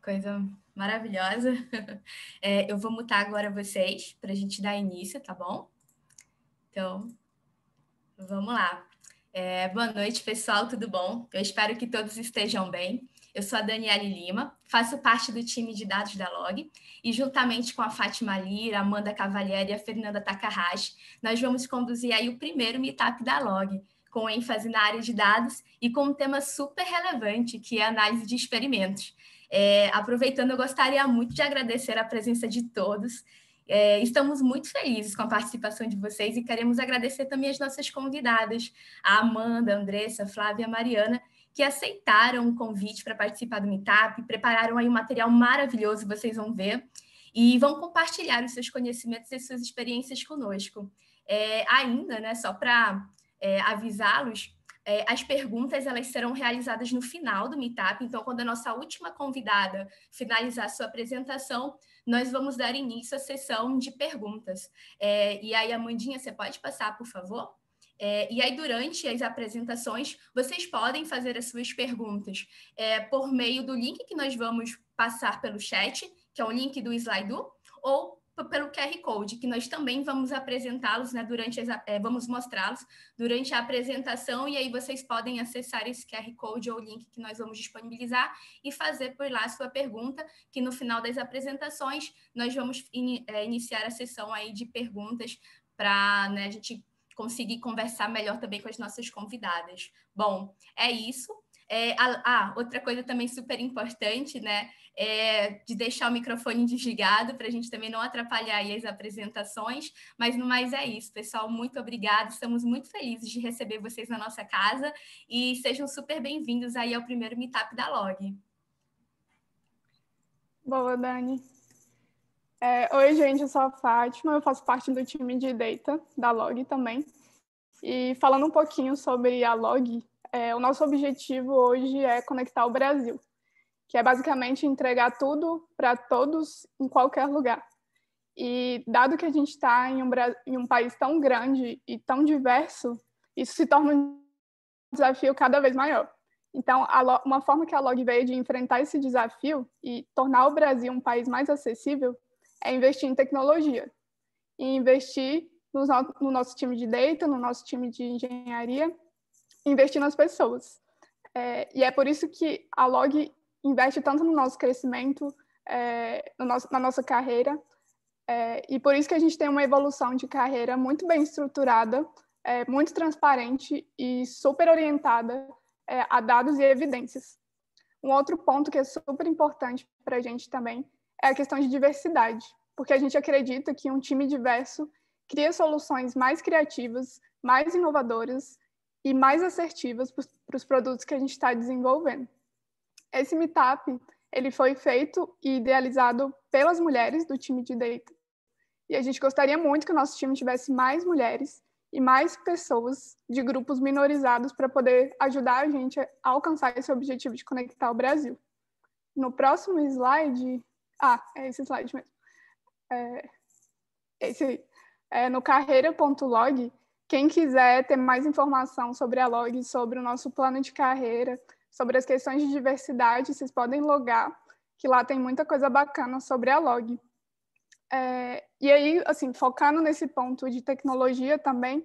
Coisa maravilhosa. Eu vou mutar agora vocês para a gente dar início, tá bom? Então, vamos lá. Boa noite, pessoal, tudo bom? Eu espero que todos estejam bem. Eu sou a Daniele Lima, faço parte do time de dados da Log e, juntamente com a Fátima Lira, a Amanda Cavalieri e a Fernanda Takahashi, nós vamos conduzir aí o primeiro meetup da Log, com ênfase na área de dados e com um tema super relevante, que é a análise de experimentos. Aproveitando, eu gostaria muito de agradecer a presença de todos. Estamos muito felizes com a participação de vocês e queremos agradecer também as nossas convidadas, a Amanda, a Andressa, a Flávia e a Mariana, que aceitaram o convite para participar do Meetup, prepararam aí um material maravilhoso, vocês vão ver, e vão compartilhar os seus conhecimentos e suas experiências conosco. Ainda, né, só para avisá-los, as perguntas elas serão realizadas no final do Meetup, então quando a nossa última convidada finalizar a sua apresentação, nós vamos dar início à sessão de perguntas. E aí, Amandinha, você pode passar, por favor? E aí, durante as apresentações, vocês podem fazer as suas perguntas por meio do link que nós vamos passar pelo chat, que é o link do Slido, ou pelo QR Code, que nós também vamos apresentá-los, né, vamos mostrá-los durante a apresentação, e aí vocês podem acessar esse QR Code ou link que nós vamos disponibilizar e fazer por lá a sua pergunta, que no final das apresentações nós vamos iniciar a sessão aí de perguntas para, né, a gente conseguir conversar melhor também com as nossas convidadas. Bom, é isso. Outra coisa também super importante, né, de deixar o microfone desligado para a gente também não atrapalhar aí as apresentações, mas no mais é isso, pessoal, muito obrigada, estamos muito felizes de receber vocês na nossa casa e sejam super bem-vindos aí ao primeiro Meetup da Log. Boa, Dani. Oi, gente, eu sou a Fátima, eu faço parte do time de Data da Log também. E falando um pouquinho sobre a Log, o nosso objetivo hoje é conectar o Brasil, que é basicamente entregar tudo para todos em qualquer lugar. E dado que a gente está em um país tão grande e tão diverso, isso se torna um desafio cada vez maior. Então, uma forma que a Log veio de enfrentar esse desafio e tornar o Brasil um país mais acessível é investir em tecnologia e investir no nosso time de data, no nosso time de engenharia, investir nas pessoas. E é por isso que a Log investe tanto no nosso crescimento, na nossa carreira, e por isso que a gente tem uma evolução de carreira muito bem estruturada, muito transparente e super orientada a dados e evidências. Um outro ponto que é super importante para a gente também é a questão de diversidade, porque a gente acredita que um time diverso cria soluções mais criativas, mais inovadoras e mais assertivas para os produtos que a gente está desenvolvendo. Esse Meetup ele foi feito e idealizado pelas mulheres do time de Data, e a gente gostaria muito que o nosso time tivesse mais mulheres e mais pessoas de grupos minorizados para poder ajudar a gente a alcançar esse objetivo de conectar o Brasil. No próximo slide... é esse slide mesmo. Esse aí. No carreira.log, quem quiser ter mais informação sobre a Log, sobre o nosso plano de carreira, sobre as questões de diversidade, vocês podem logar, que lá tem muita coisa bacana sobre a Log. E aí, assim, focando nesse ponto de tecnologia também,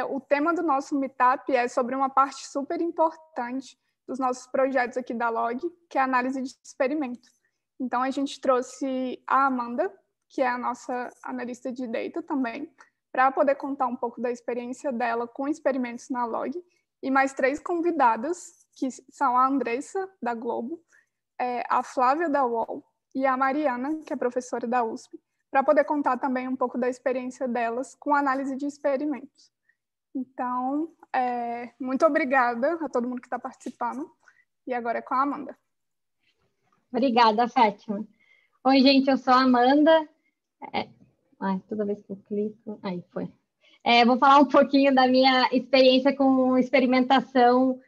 o tema do nosso Meetup é sobre uma parte super importante dos nossos projetos aqui da Log, que é a análise de experimento. Então, a gente trouxe a Amanda, que é a nossa analista de data também, para poder contar um pouco da experiência dela com experimentos na Log, e mais 3 convidadas, que são a Andressa, da Globo, a Flávia, da UOL, e a Mariana, que é professora da USP, para poder contar também um pouco da experiência delas com análise de experimentos. Então, muito obrigada a todo mundo que está participando, e agora é com a Amanda. Obrigada, Fátima. Oi, gente, eu sou a Amanda. Toda vez que eu clico... Aí, foi. Vou falar um pouquinho da minha experiência com experimentação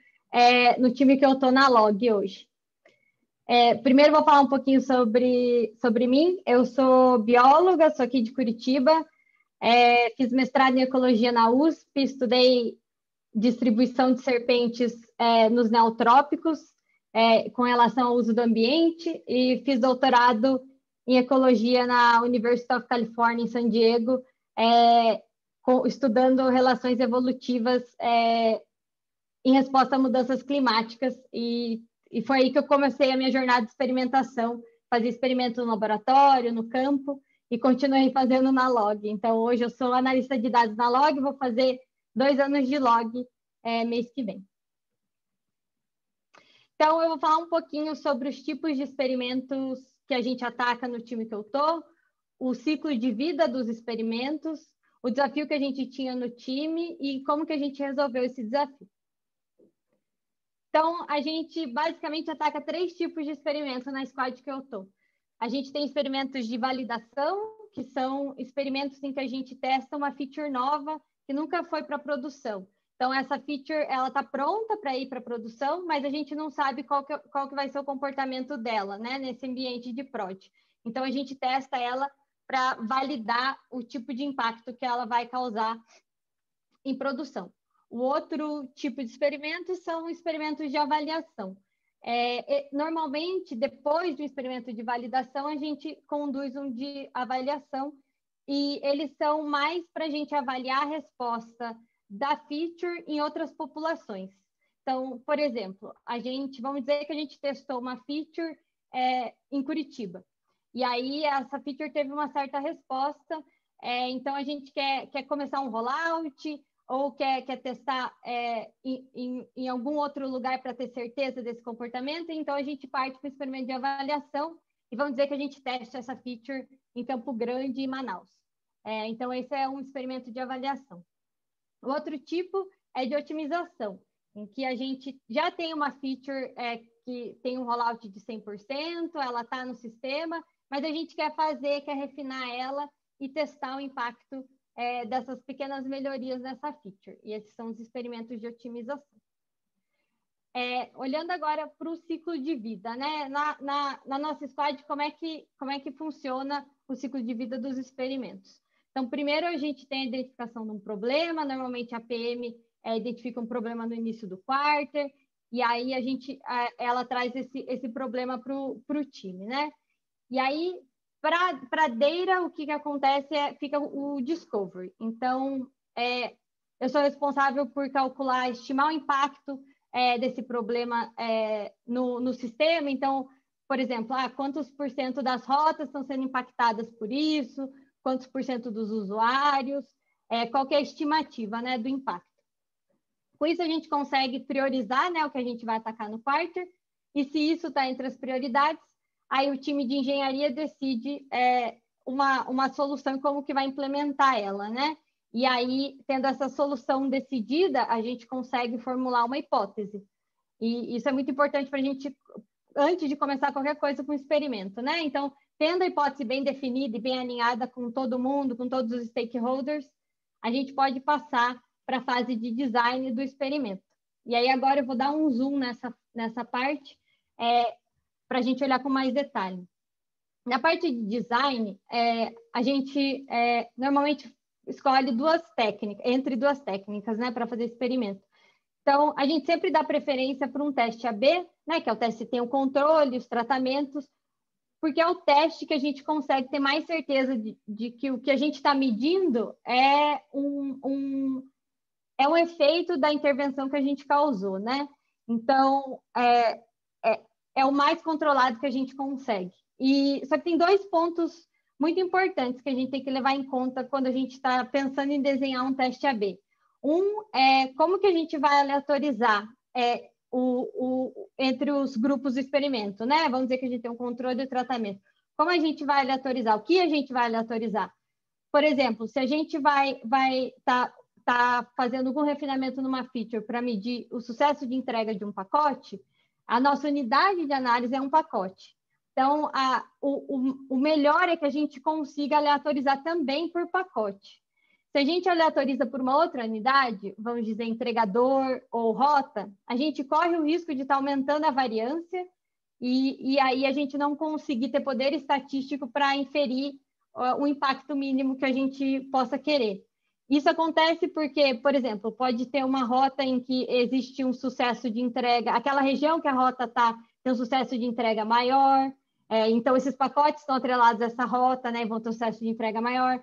no time que eu estou na Log hoje. Primeiro, vou falar um pouquinho sobre mim. Eu sou bióloga, sou aqui de Curitiba. Fiz mestrado em ecologia na USP, estudei distribuição de serpentes nos neotrópicos. com relação ao uso do ambiente e fiz doutorado em ecologia na University of California, em San Diego, estudando relações evolutivas em resposta a mudanças climáticas. E foi aí que eu comecei a minha jornada de experimentação, fazer experimentos no laboratório, no campo, e continuei fazendo na Log. Então, hoje eu sou analista de dados na Log, vou fazer 2 anos de Log mês que vem. Então, eu vou falar um pouquinho sobre os tipos de experimentos que a gente ataca no time que eu estou, o ciclo de vida dos experimentos, o desafio que a gente tinha no time e como que a gente resolveu esse desafio. Então, a gente basicamente ataca 3 tipos de experimentos na squad que eu estou. A gente tem experimentos de validação, que são experimentos em que a gente testa uma feature nova que nunca foi para produção. Então, essa feature ela está pronta para ir para produção, mas a gente não sabe qual que vai ser o comportamento dela, né, nesse ambiente de prod. Então, a gente testa ela para validar o tipo de impacto que ela vai causar em produção. O outro tipo de experimentos são experimentos de avaliação. Normalmente, depois do experimento de validação, a gente conduz um de avaliação e eles são mais para a gente avaliar a resposta da feature em outras populações. Então, por exemplo, vamos dizer que a gente testou uma feature em Curitiba. E aí, essa feature teve uma certa resposta, então a gente quer começar um rollout ou quer testar em algum outro lugar para ter certeza desse comportamento, então a gente parte para o experimento de avaliação e vamos dizer que a gente testa essa feature em Campo Grande e Manaus. Então, esse é um experimento de avaliação. O outro tipo é de otimização, em que a gente já tem uma feature que tem um rollout de 100%, ela está no sistema, mas a gente quer refinar ela e testar o impacto dessas pequenas melhorias nessa feature. E esses são os experimentos de otimização. Olhando agora para o ciclo de vida, né? Na nossa squad, como é que funciona o ciclo de vida dos experimentos? Então, primeiro a gente tem a identificação de um problema, normalmente a PM identifica um problema no início do quarter, e aí ela traz esse problema para o time, né? E aí, para data, o que acontece fica o discovery. Então, eu sou responsável por calcular, estimar o impacto desse problema no sistema. Então, por exemplo, quantos % das rotas estão sendo impactadas por isso, quantos % dos usuários, qual que é a estimativa, né, do impacto. Com isso, a gente consegue priorizar, né, o que a gente vai atacar no quarter, e se isso está entre as prioridades, aí o time de engenharia decide uma solução, como que vai implementar ela, né? E aí, tendo essa solução decidida, a gente consegue formular uma hipótese. E isso é muito importante para a gente, antes de começar qualquer coisa com o experimento, né? Então, tendo a hipótese bem definida e bem alinhada com todo mundo, com todos os stakeholders, a gente pode passar para a fase de design do experimento. E aí, agora eu vou dar um zoom nessa parte para a gente olhar com mais detalhe. Na parte de design, a gente normalmente escolhe entre duas técnicas, né, para fazer experimento. Então, a gente sempre dá preferência para um teste AB, né, que é o teste que tem o controle, os tratamentos, porque é o teste que a gente consegue ter mais certeza de que o que a gente está medindo é um efeito da intervenção que a gente causou, né? Então, é o mais controlado que a gente consegue. Só que tem 2 pontos muito importantes que a gente tem que levar em conta quando a gente está pensando em desenhar um teste AB. Um é como que a gente vai aleatorizar entre os grupos do experimento, né? Vamos dizer que a gente tem um controle e tratamento. Como a gente vai aleatorizar? O que a gente vai aleatorizar? Por exemplo, se a gente vai tá fazendo algum refinamento numa feature para medir o sucesso de entrega de um pacote, a nossa unidade de análise é um pacote. Então, o melhor é que a gente consiga aleatorizar também por pacote. Se a gente aleatoriza por uma outra unidade, vamos dizer entregador ou rota, a gente corre o risco de estar aumentando a variância e aí a gente não conseguir ter poder estatístico para inferir o impacto mínimo que a gente possa querer. Isso acontece porque, por exemplo, pode ter uma rota em que existe um sucesso de entrega, aquela região que a rota está tem um sucesso de entrega maior. Então, esses pacotes estão atrelados a essa rota, né? Vão ter um sucesso de entrega maior.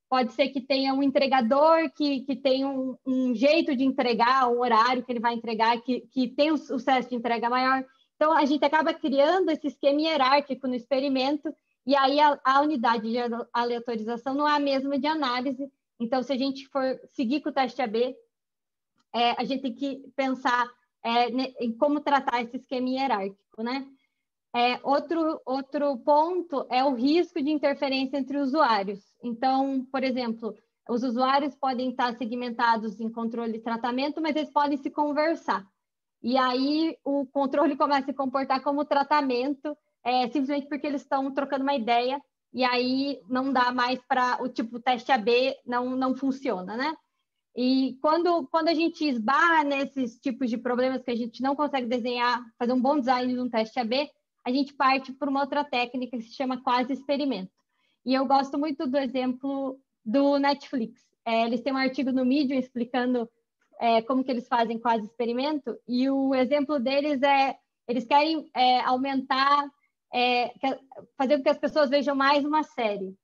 Pode ser que tenha um entregador que tem um jeito de entregar, um horário que ele vai entregar, que tem um sucesso de entrega maior. Então, a gente acaba criando esse esquema hierárquico no experimento, e aí a unidade de aleatorização não é a mesma de análise. Então, se a gente for seguir com o teste AB, a gente tem que pensar em como tratar esse esquema hierárquico, né? Outro ponto é o risco de interferência entre usuários. Então, por exemplo, os usuários podem estar segmentados em controle e tratamento, mas eles podem se conversar. E aí o controle começa a se comportar como tratamento, simplesmente porque eles estão trocando uma ideia, e aí não dá mais para o teste AB, não funciona, né? E quando a gente esbarra nesses tipos de problemas que a gente não consegue desenhar, fazer um bom design de um teste AB, a gente parte por uma outra técnica que se chama quase experimento. E eu gosto muito do exemplo do Netflix. Eles têm um artigo no Medium explicando como que eles fazem quase experimento, e o exemplo deles eles querem aumentar, fazer com que as pessoas vejam mais uma série,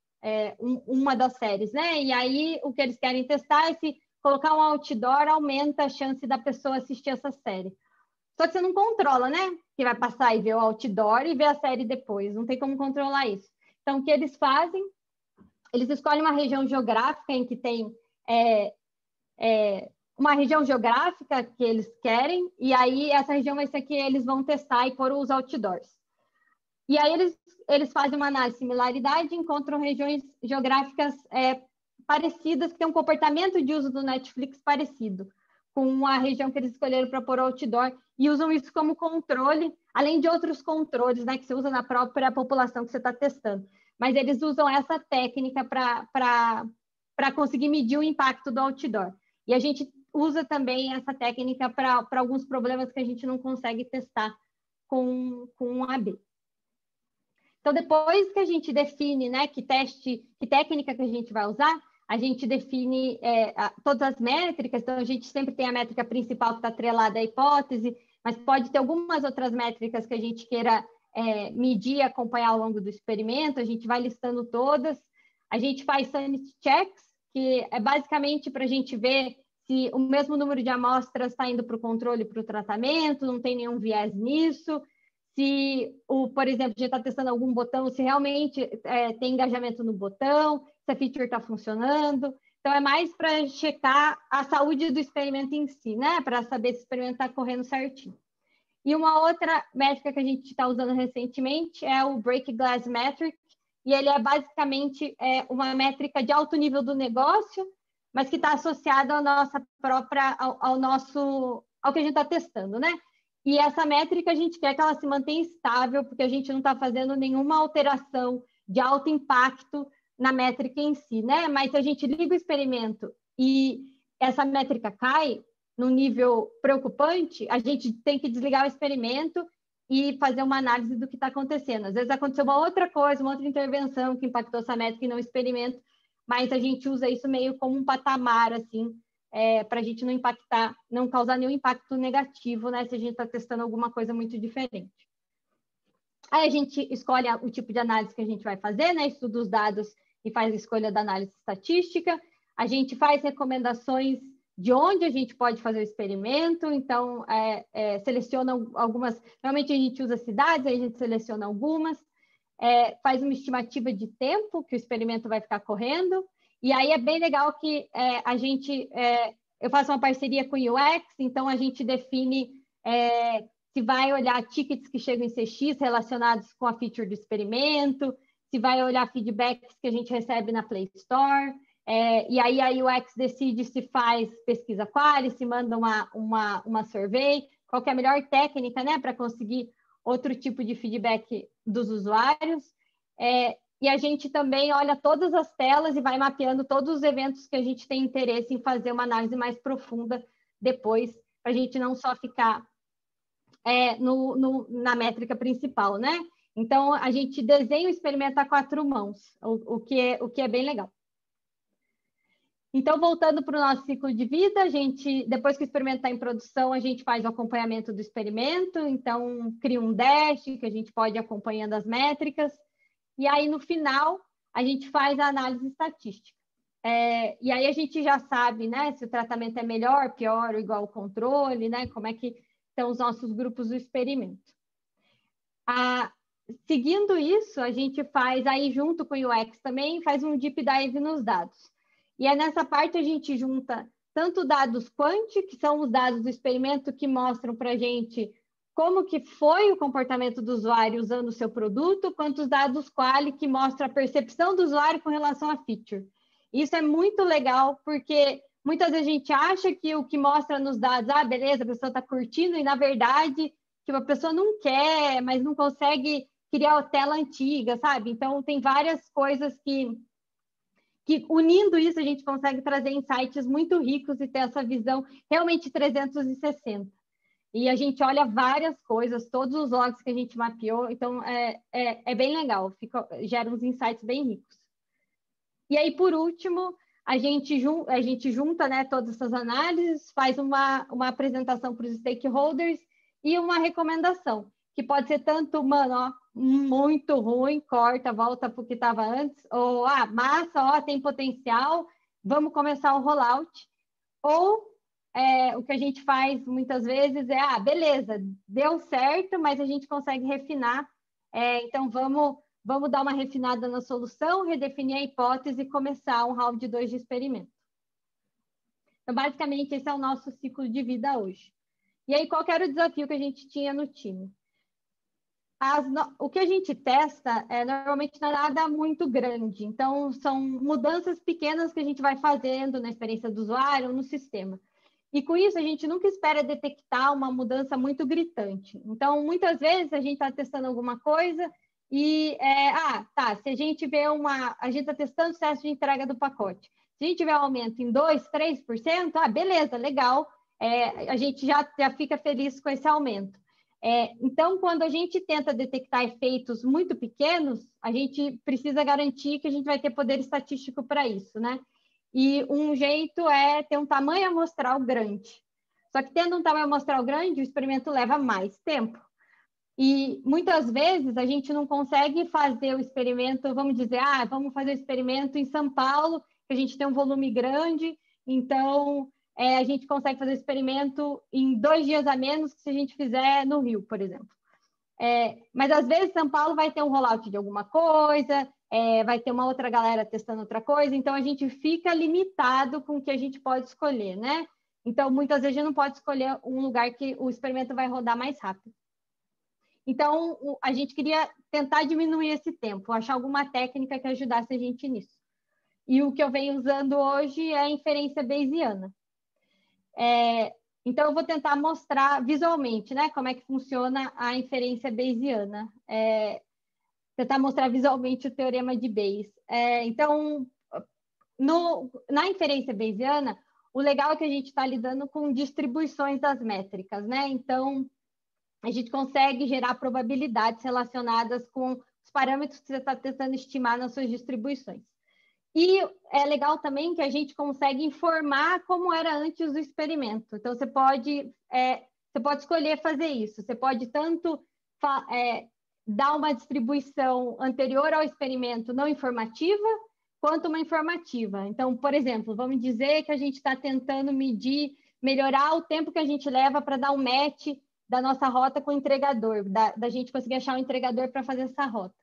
uma das séries, né? E aí o que eles querem testar é se colocar um outdoor aumenta a chance da pessoa assistir essa série. Só que você não controla, né? Que vai passar e ver o outdoor e ver a série depois. Não tem como controlar isso. Então, o que eles fazem? Eles escolhem uma região geográfica em que tem uma região geográfica que eles querem, e aí essa região vai ser que eles vão testar e pôr os outdoors. E aí eles fazem uma análise de similaridade e encontram regiões geográficas parecidas, que têm um comportamento de uso do Netflix parecido com a região que eles escolheram para pôr outdoor, e usam isso como controle, além de outros controles, né, que você usa na própria população que você está testando. Mas eles usam essa técnica para conseguir medir o impacto do outdoor. E a gente usa também essa técnica para alguns problemas que a gente não consegue testar com um AB. Então, depois que a gente define, né, que técnica que a gente vai usar, a gente define todas as métricas. Então, a gente sempre tem a métrica principal que está atrelada à hipótese, mas pode ter algumas outras métricas que a gente queira medir e acompanhar ao longo do experimento. A gente vai listando todas. A gente faz sanity checks, que é basicamente para a gente ver se o mesmo número de amostras está indo para o controle e para o tratamento, não tem nenhum viés nisso. Se, por exemplo, a gente está testando algum botão, se realmente tem engajamento no botão, se a feature está funcionando. Então, é mais para checar a saúde do experimento em si, né? Para saber se o experimento está correndo certinho. E uma outra métrica que a gente está usando recentemente é o Break Glass Metric, e ele é basicamente uma métrica de alto nível do negócio, mas que está associada ao que a gente está testando, né? E essa métrica a gente quer que ela se mantenha estável, porque a gente não está fazendo nenhuma alteração de alto impacto na métrica em si, né? Mas se a gente liga o experimento e essa métrica cai num nível preocupante, a gente tem que desligar o experimento e fazer uma análise do que está acontecendo. Às vezes aconteceu uma outra coisa, uma outra intervenção que impactou essa métrica e não o experimento, mas a gente usa isso meio como um patamar, assim, para a gente não causar nenhum impacto negativo, né, se a gente está testando alguma coisa muito diferente. Aí a gente escolhe o tipo de análise que a gente vai fazer, né, estuda os dados e faz a escolha da análise estatística. A gente faz recomendações de onde a gente pode fazer o experimento, então seleciona algumas, realmente a gente usa cidades, aí a gente seleciona algumas, faz uma estimativa de tempo que o experimento vai ficar correndo. E aí é bem legal que eu faço uma parceria com o UX, então a gente define se vai olhar tickets que chegam em CX relacionados com a feature do experimento, se vai olhar feedbacks que a gente recebe na Play Store, e aí a UX decide se faz pesquisa quali, se manda uma survey, qual que é a melhor técnica, né, para conseguir outro tipo de feedback dos usuários. E a gente também olha todas as telas e vai mapeando todos os eventos que a gente tem interesse em fazer uma análise mais profunda depois, para a gente não só ficar na métrica principal, né? Então, a gente desenha o experimento a 4 mãos, o que é bem legal. Então, voltando para o nosso ciclo de vida, depois que o experimento está em produção, a gente faz o acompanhamento do experimento, então cria um dash que a gente pode ir acompanhando as métricas, e aí no final a gente faz a análise estatística. E aí a gente já sabe, né, se o tratamento é melhor, pior ou igual ao controle, né, como é que estão os nossos grupos do experimento. Seguindo isso, a gente faz aí junto com o UX também, faz um deep dive nos dados. E aí nessa parte a gente junta tanto dados quant, que são os dados do experimento que mostram para a gente como que foi o comportamento do usuário usando o seu produto, quanto os dados quali, que mostram a percepção do usuário com relação à feature. Isso é muito legal, porque muitas vezes a gente acha que o que mostra nos dados, beleza, a pessoa está curtindo, e na verdade, que a pessoa não quer, mas não consegue criar a tela antiga, sabe? Então, tem várias coisas que unindo isso, a gente consegue trazer insights muito ricos e ter essa visão realmente 360. E a gente olha várias coisas, todos os logs que a gente mapeou, então é bem legal, gera uns insights bem ricos. E aí, por último, a gente junta, né, todas essas análises, faz uma apresentação para os stakeholders e uma recomendação, que pode ser tanto, muito ruim, corta, volta para o que estava antes, ou, massa, tem potencial, vamos começar o rollout. Ou, o que a gente faz muitas vezes é, beleza, deu certo, mas a gente consegue refinar, então vamos dar uma refinada na solução, redefinir a hipótese e começar um round 2 de experimento. Então, basicamente, esse é o nosso ciclo de vida hoje. E aí, qual que era o desafio que a gente tinha no time? O que a gente testa normalmente não é nada muito grande, então são mudanças pequenas que a gente vai fazendo na experiência do usuário, no sistema. E com isso a gente nunca espera detectar uma mudança muito gritante. Então, muitas vezes a gente está testando alguma coisa e, se a gente vê a gente está testando o teste de entrega do pacote. Se a gente tiver um aumento em 2%, 3%, beleza, legal, a gente já fica feliz com esse aumento. Então, quando a gente tenta detectar efeitos muito pequenos, a gente precisa garantir que a gente vai ter poder estatístico para isso, né? E um jeito é ter um tamanho amostral grande. Só que tendo um tamanho amostral grande, o experimento leva mais tempo. E muitas vezes a gente não consegue fazer o experimento, vamos dizer, vamos fazer o experimento em São Paulo, que a gente tem um volume grande, então a gente consegue fazer o experimento em 2 dias a menos que se a gente fizer no Rio, por exemplo. Mas às vezes São Paulo vai ter um rollout de alguma coisa, vai ter uma outra galera testando outra coisa, então a gente fica limitado com o que a gente pode escolher, né? Então, muitas vezes a gente não pode escolher um lugar que o experimento vai rodar mais rápido. Então, a gente queria tentar diminuir esse tempo, achar alguma técnica que ajudasse a gente nisso. E o que eu venho usando hoje é a inferência bayesiana. Então, eu vou tentar mostrar visualmente, né, como é que funciona a inferência bayesiana. Tentar mostrar visualmente o teorema de Bayes. Então, na inferência bayesiana, o legal é que a gente está lidando com distribuições das métricas, né? Então, a gente consegue gerar probabilidades relacionadas com os parâmetros que você está tentando estimar nas suas distribuições. E é legal também que a gente consegue informar como era antes do experimento. Então, você pode escolher fazer isso. Você pode tanto dar uma distribuição anterior ao experimento não informativa, quanto uma informativa. Então, por exemplo, vamos dizer que a gente está tentando melhorar o tempo que a gente leva para dar um match da nossa rota com o entregador, da gente conseguir achar um entregador para fazer essa rota.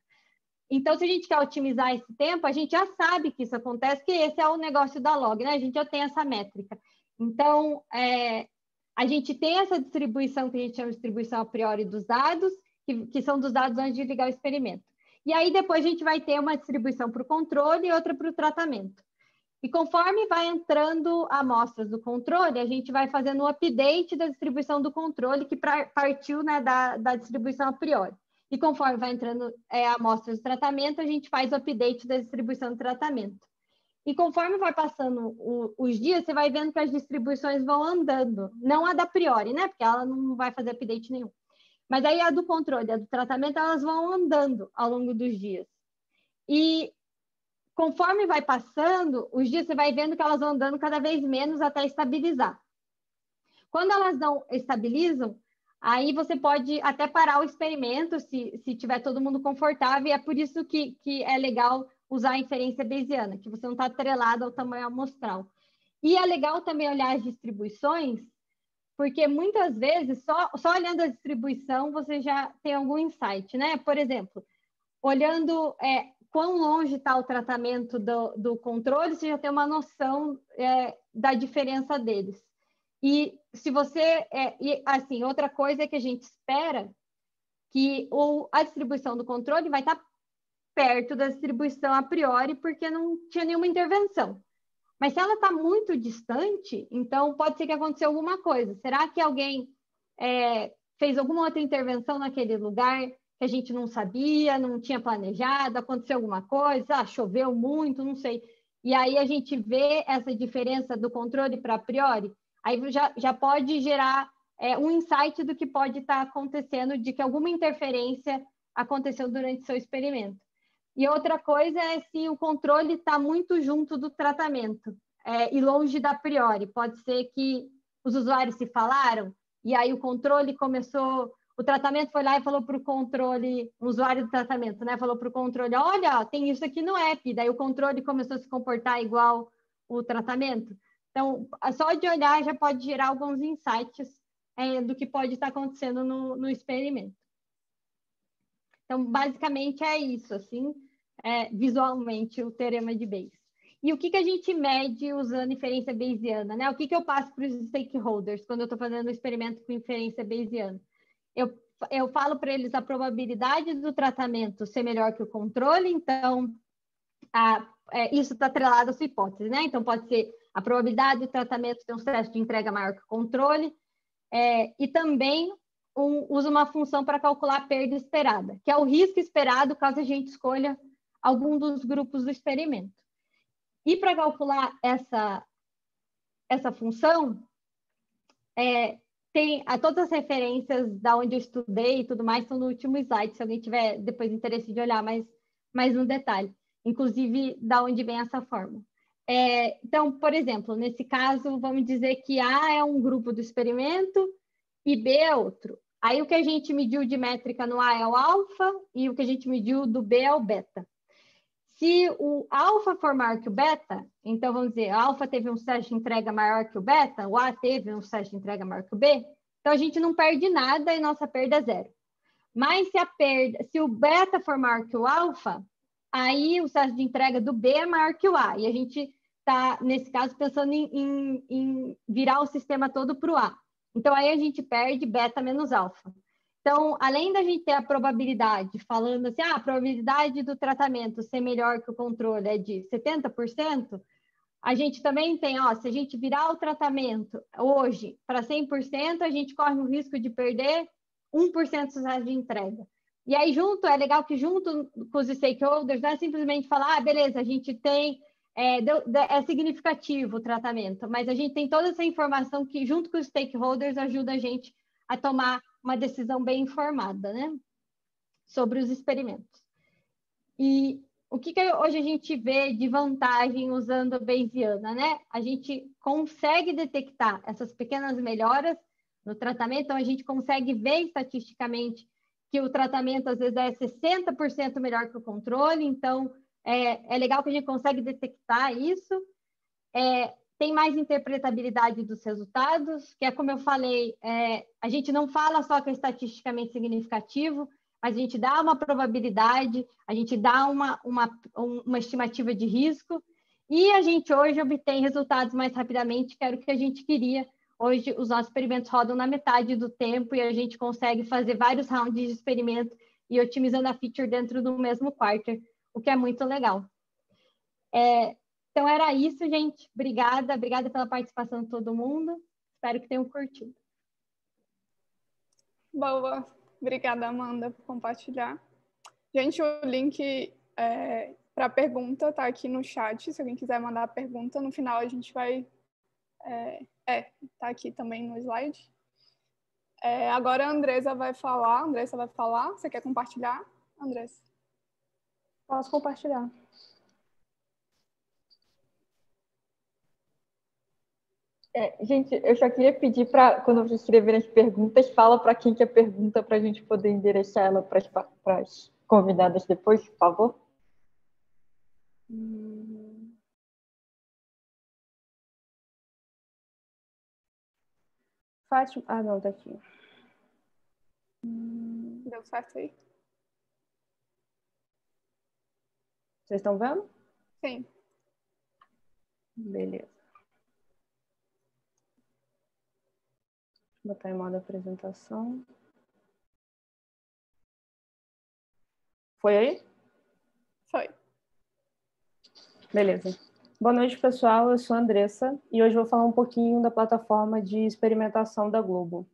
Então, se a gente quer otimizar esse tempo, a gente já sabe que isso acontece, que esse é o negócio da log, né? A gente já tem essa métrica. Então, a gente tem essa distribuição que a gente chama de distribuição a priori dos dados, que são dos dados antes de ligar o experimento. E aí, depois, a gente vai ter uma distribuição para o controle e outra para o tratamento. E conforme vai entrando amostras do controle, a gente vai fazendo o update da distribuição do controle, que partiu, né, da distribuição a priori. E conforme vai entrando amostras do tratamento, a gente faz o update da distribuição do tratamento. E conforme vai passando os dias, você vai vendo que as distribuições vão andando. Não a da priori, né? Porque ela não vai fazer update nenhum. Mas aí a do controle, a do tratamento, elas vão andando ao longo dos dias. E conforme vai passando, os dias você vai vendo que elas vão andando cada vez menos até estabilizar. Quando elas não estabilizam, aí você pode até parar o experimento, se tiver todo mundo confortável, e é por isso que é legal usar a inferência bayesiana, que você não está atrelado ao tamanho amostral. E é legal também olhar as distribuições, porque muitas vezes, só olhando a distribuição, você já tem algum insight, né? Por exemplo, olhando quão longe está o tratamento do controle, você já tem uma noção da diferença deles. E se você... assim, outra coisa é que a gente espera que a distribuição do controle vai estar perto da distribuição a priori, porque não tinha nenhuma intervenção. Mas se ela está muito distante, então pode ser que aconteceu alguma coisa. Será que alguém fez alguma outra intervenção naquele lugar que a gente não sabia, não tinha planejado, aconteceu alguma coisa, choveu muito, não sei. E aí a gente vê essa diferença do controle para a priori, aí já pode gerar um insight do que pode estar acontecendo, de que alguma interferência aconteceu durante seu experimento. E outra coisa é se o controle está muito junto do tratamento e longe da priori. Pode ser que os usuários se falaram e aí o controle começou... O tratamento foi lá e falou para o controle, o usuário do tratamento, né? Falou para o controle, olha, tem isso aqui no app. Daí o controle começou a se comportar igual o tratamento. Então, só de olhar já pode gerar alguns insights do que pode estar acontecendo no experimento. Então, basicamente é isso, assim, visualmente, o teorema de Bayes. E o que a gente mede usando inferência bayesiana, né? O que eu passo para os stakeholders quando eu estou fazendo um experimento com inferência bayesiana? Eu falo para eles a probabilidade do tratamento ser melhor que o controle, então isso está atrelado à sua hipótese, né? Então pode ser a probabilidade do tratamento ter um sucesso de entrega maior que o controle, e também usa uma função para calcular a perda esperada, que é o risco esperado caso a gente escolha algum dos grupos do experimento. E para calcular essa função, tem todas as referências da onde eu estudei e tudo mais, estão no último slide, se alguém tiver depois interesse de olhar mais no detalhe, inclusive da onde vem essa fórmula. Então, por exemplo, nesse caso, vamos dizer que A é um grupo do experimento e B é outro. Aí o que a gente mediu de métrica no A é o alfa e o que a gente mediu do B é o beta. Se o alfa for maior que o beta, então vamos dizer, a alfa teve um sucesso de entrega maior que o beta, o A teve um sucesso de entrega maior que o B, então a gente não perde nada e nossa perda é zero. Mas se o beta for maior que o alfa, aí o sucesso de entrega do B é maior que o A. E a gente está, nesse caso, pensando em virar o sistema todo para o A. Então, aí a gente perde beta menos alfa. Então, além da gente ter a probabilidade, falando assim, a probabilidade do tratamento ser melhor que o controle é de 70%, a gente também tem, se a gente virar o tratamento hoje para 100%, a gente corre o risco de perder 1% de sucesso de entrega. E aí, é legal que junto com os stakeholders, não é simplesmente falar, beleza, a gente tem, é significativo o tratamento, mas a gente tem toda essa informação que, junto com os stakeholders, ajuda a gente a tomar uma decisão bem informada, né? Sobre os experimentos. E o que hoje a gente vê de vantagem usando a Bayesiana, né? A gente consegue detectar essas pequenas melhoras no tratamento, então a gente consegue ver estatisticamente que o tratamento às vezes é 60% melhor que o controle, então é legal que a gente consegue detectar isso. Tem mais interpretabilidade dos resultados, que é como eu falei, a gente não fala só que é estatisticamente significativo, mas a gente dá uma probabilidade, a gente dá uma estimativa de risco, e a gente hoje obtém resultados mais rapidamente, que era o que a gente queria. Hoje, os nossos experimentos rodam na metade do tempo e a gente consegue fazer vários rounds de experimento e otimizando a feature dentro do mesmo quarter, o que é muito legal. Então, era isso, gente. Obrigada pela participação de todo mundo. Espero que tenham curtido. Boa. Obrigada, Amanda, por compartilhar. Gente, o link para a pergunta está aqui no chat. Se alguém quiser mandar a pergunta, no final a gente vai... Está aqui também no slide. Agora a Andressa vai falar. Você quer compartilhar, Andressa? Posso compartilhar. Gente, eu só queria pedir para, quando vocês escreverem as perguntas, fala para quem que é a pergunta para a gente poder endereçar ela para as convidadas depois, por favor. Fátima. Ah, não, tá aqui. Deu certo aí? Vocês estão vendo? Sim. Beleza. Vou botar em modo apresentação. Foi aí? Foi. Beleza. Boa noite, pessoal. Eu sou a Andressa e hoje vou falar um pouquinho da plataforma de experimentação da Globo.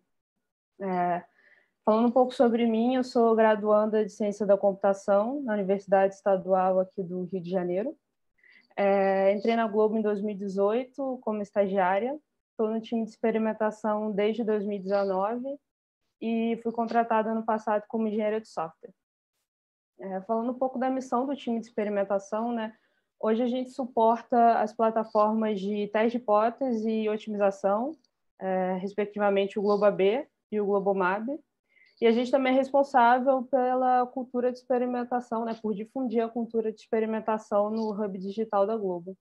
Falando um pouco sobre mim, eu sou graduanda de Ciência da Computação na Universidade Estadual aqui do Rio de Janeiro. Entrei na Globo em 2018 como estagiária. Estou no time de experimentação desde 2019 e fui contratada ano passado como engenheira de software. Falando um pouco da missão do time de experimentação, né? Hoje a gente suporta as plataformas de teste de hipótese e otimização, respectivamente o GloboAB e o GloboMab. E a gente também é responsável pela cultura de experimentação, né? Por difundir a cultura de experimentação no Hub Digital da Globo.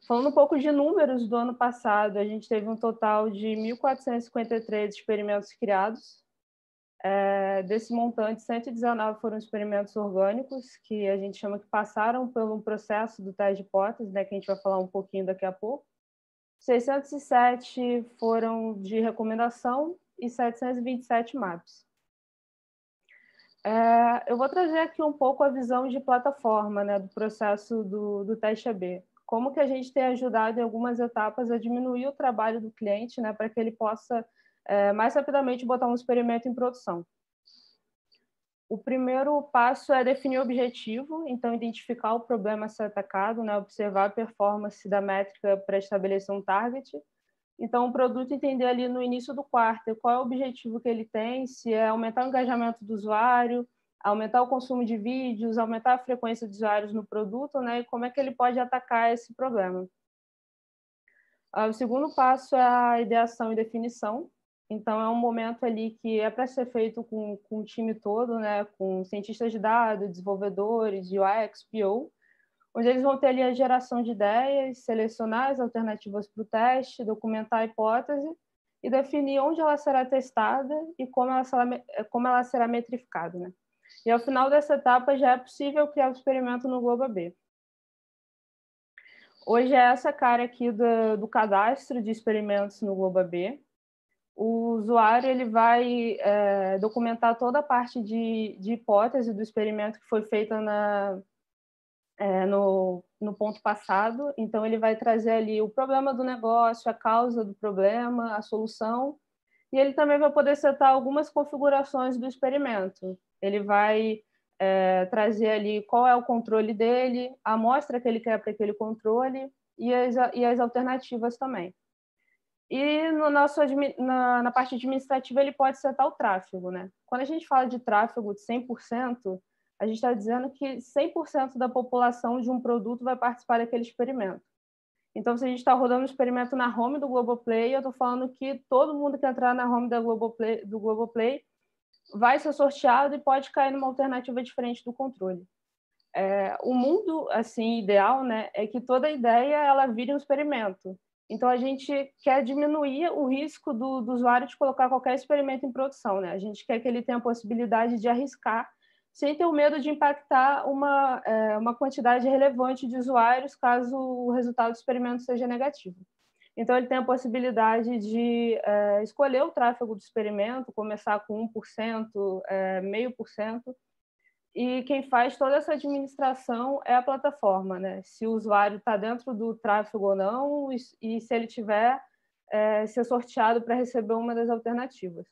Falando um pouco de números do ano passado, a gente teve um total de 1.453 experimentos criados. Desse montante, 119 foram experimentos orgânicos, que a gente chama que passaram pelo processo do teste de hipótese, né, que a gente vai falar um pouquinho daqui a pouco. 607 foram de recomendação e 727 MAPs. Eu vou trazer aqui um pouco a visão de plataforma, né, do processo do teste AB. Como que a gente tem ajudado em algumas etapas a diminuir o trabalho do cliente, né, para que ele possa mais rapidamente botar um experimento em produção. O primeiro passo é definir o objetivo, então identificar o problema a ser atacado, né, observar a performance da métrica para estabelecer um target. Então, o produto entender ali no início do quarto qual é o objetivo que ele tem, se é aumentar o engajamento do usuário, aumentar o consumo de vídeos, aumentar a frequência de usuários no produto, né, e como é que ele pode atacar esse problema. O segundo passo é a ideação e definição. Então, é um momento ali que é para ser feito com o time todo, né, com cientistas de dados, desenvolvedores, UX, PO, onde eles vão ter ali a geração de ideias, selecionar as alternativas para o teste, documentar a hipótese e definir onde ela será testada e como ela será metrificada, né? E ao final dessa etapa já é possível criar o experimento no GloboAB. Hoje é essa cara aqui do cadastro de experimentos no GloboAB. O usuário ele vai documentar toda a parte de hipótese do experimento que foi feita no ponto passado. Então, ele vai trazer ali o problema do negócio, a causa do problema, a solução, e ele também vai poder setar algumas configurações do experimento. Ele vai trazer ali qual é o controle dele, a amostra que ele quer para aquele controle e as alternativas também. E na parte administrativa, ele pode setar o tráfego, né? Quando a gente fala de tráfego de 100%, a gente está dizendo que 100% da população de um produto vai participar daquele experimento. Então, se a gente está rodando um experimento na home do Globoplay, eu estou falando que todo mundo que entrar na home do Globoplay vai ser sorteado e pode cair numa alternativa diferente do controle. O mundo assim ideal, né, é que toda ideia ela vire um experimento. Então, a gente quer diminuir o risco do usuário de colocar qualquer experimento em produção, né? A gente quer que ele tenha a possibilidade de arriscar sem ter o medo de impactar uma quantidade relevante de usuários caso o resultado do experimento seja negativo. Então, ele tem a possibilidade de escolher o tráfego do experimento, começar com 1%, 0,5%, e quem faz toda essa administração é a plataforma, né? Se o usuário está dentro do tráfego ou não, e se ele tiver, ser sorteado para receber uma das alternativas.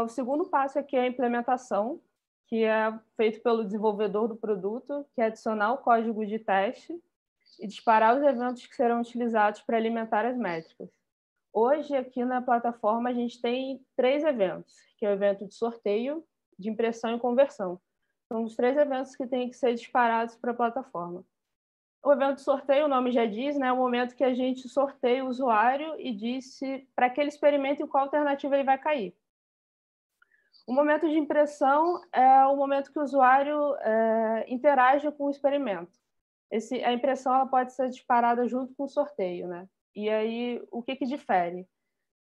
O segundo passo aqui é a implementação, que é feito pelo desenvolvedor do produto, que é adicionar o código de teste e disparar os eventos que serão utilizados para alimentar as métricas. Hoje, aqui na plataforma, a gente tem 3 eventos, que é o evento de sorteio, de impressão e conversão. São os 3 eventos que têm que ser disparados para a plataforma. O evento de sorteio, o nome já diz, né, é o momento que a gente sorteia o usuário e diz para aquele experimento em qual alternativa ele vai cair. O momento de impressão é o momento que o usuário interage com o experimento. A impressão ela pode ser disparada junto com o sorteio, né? E aí, o que difere?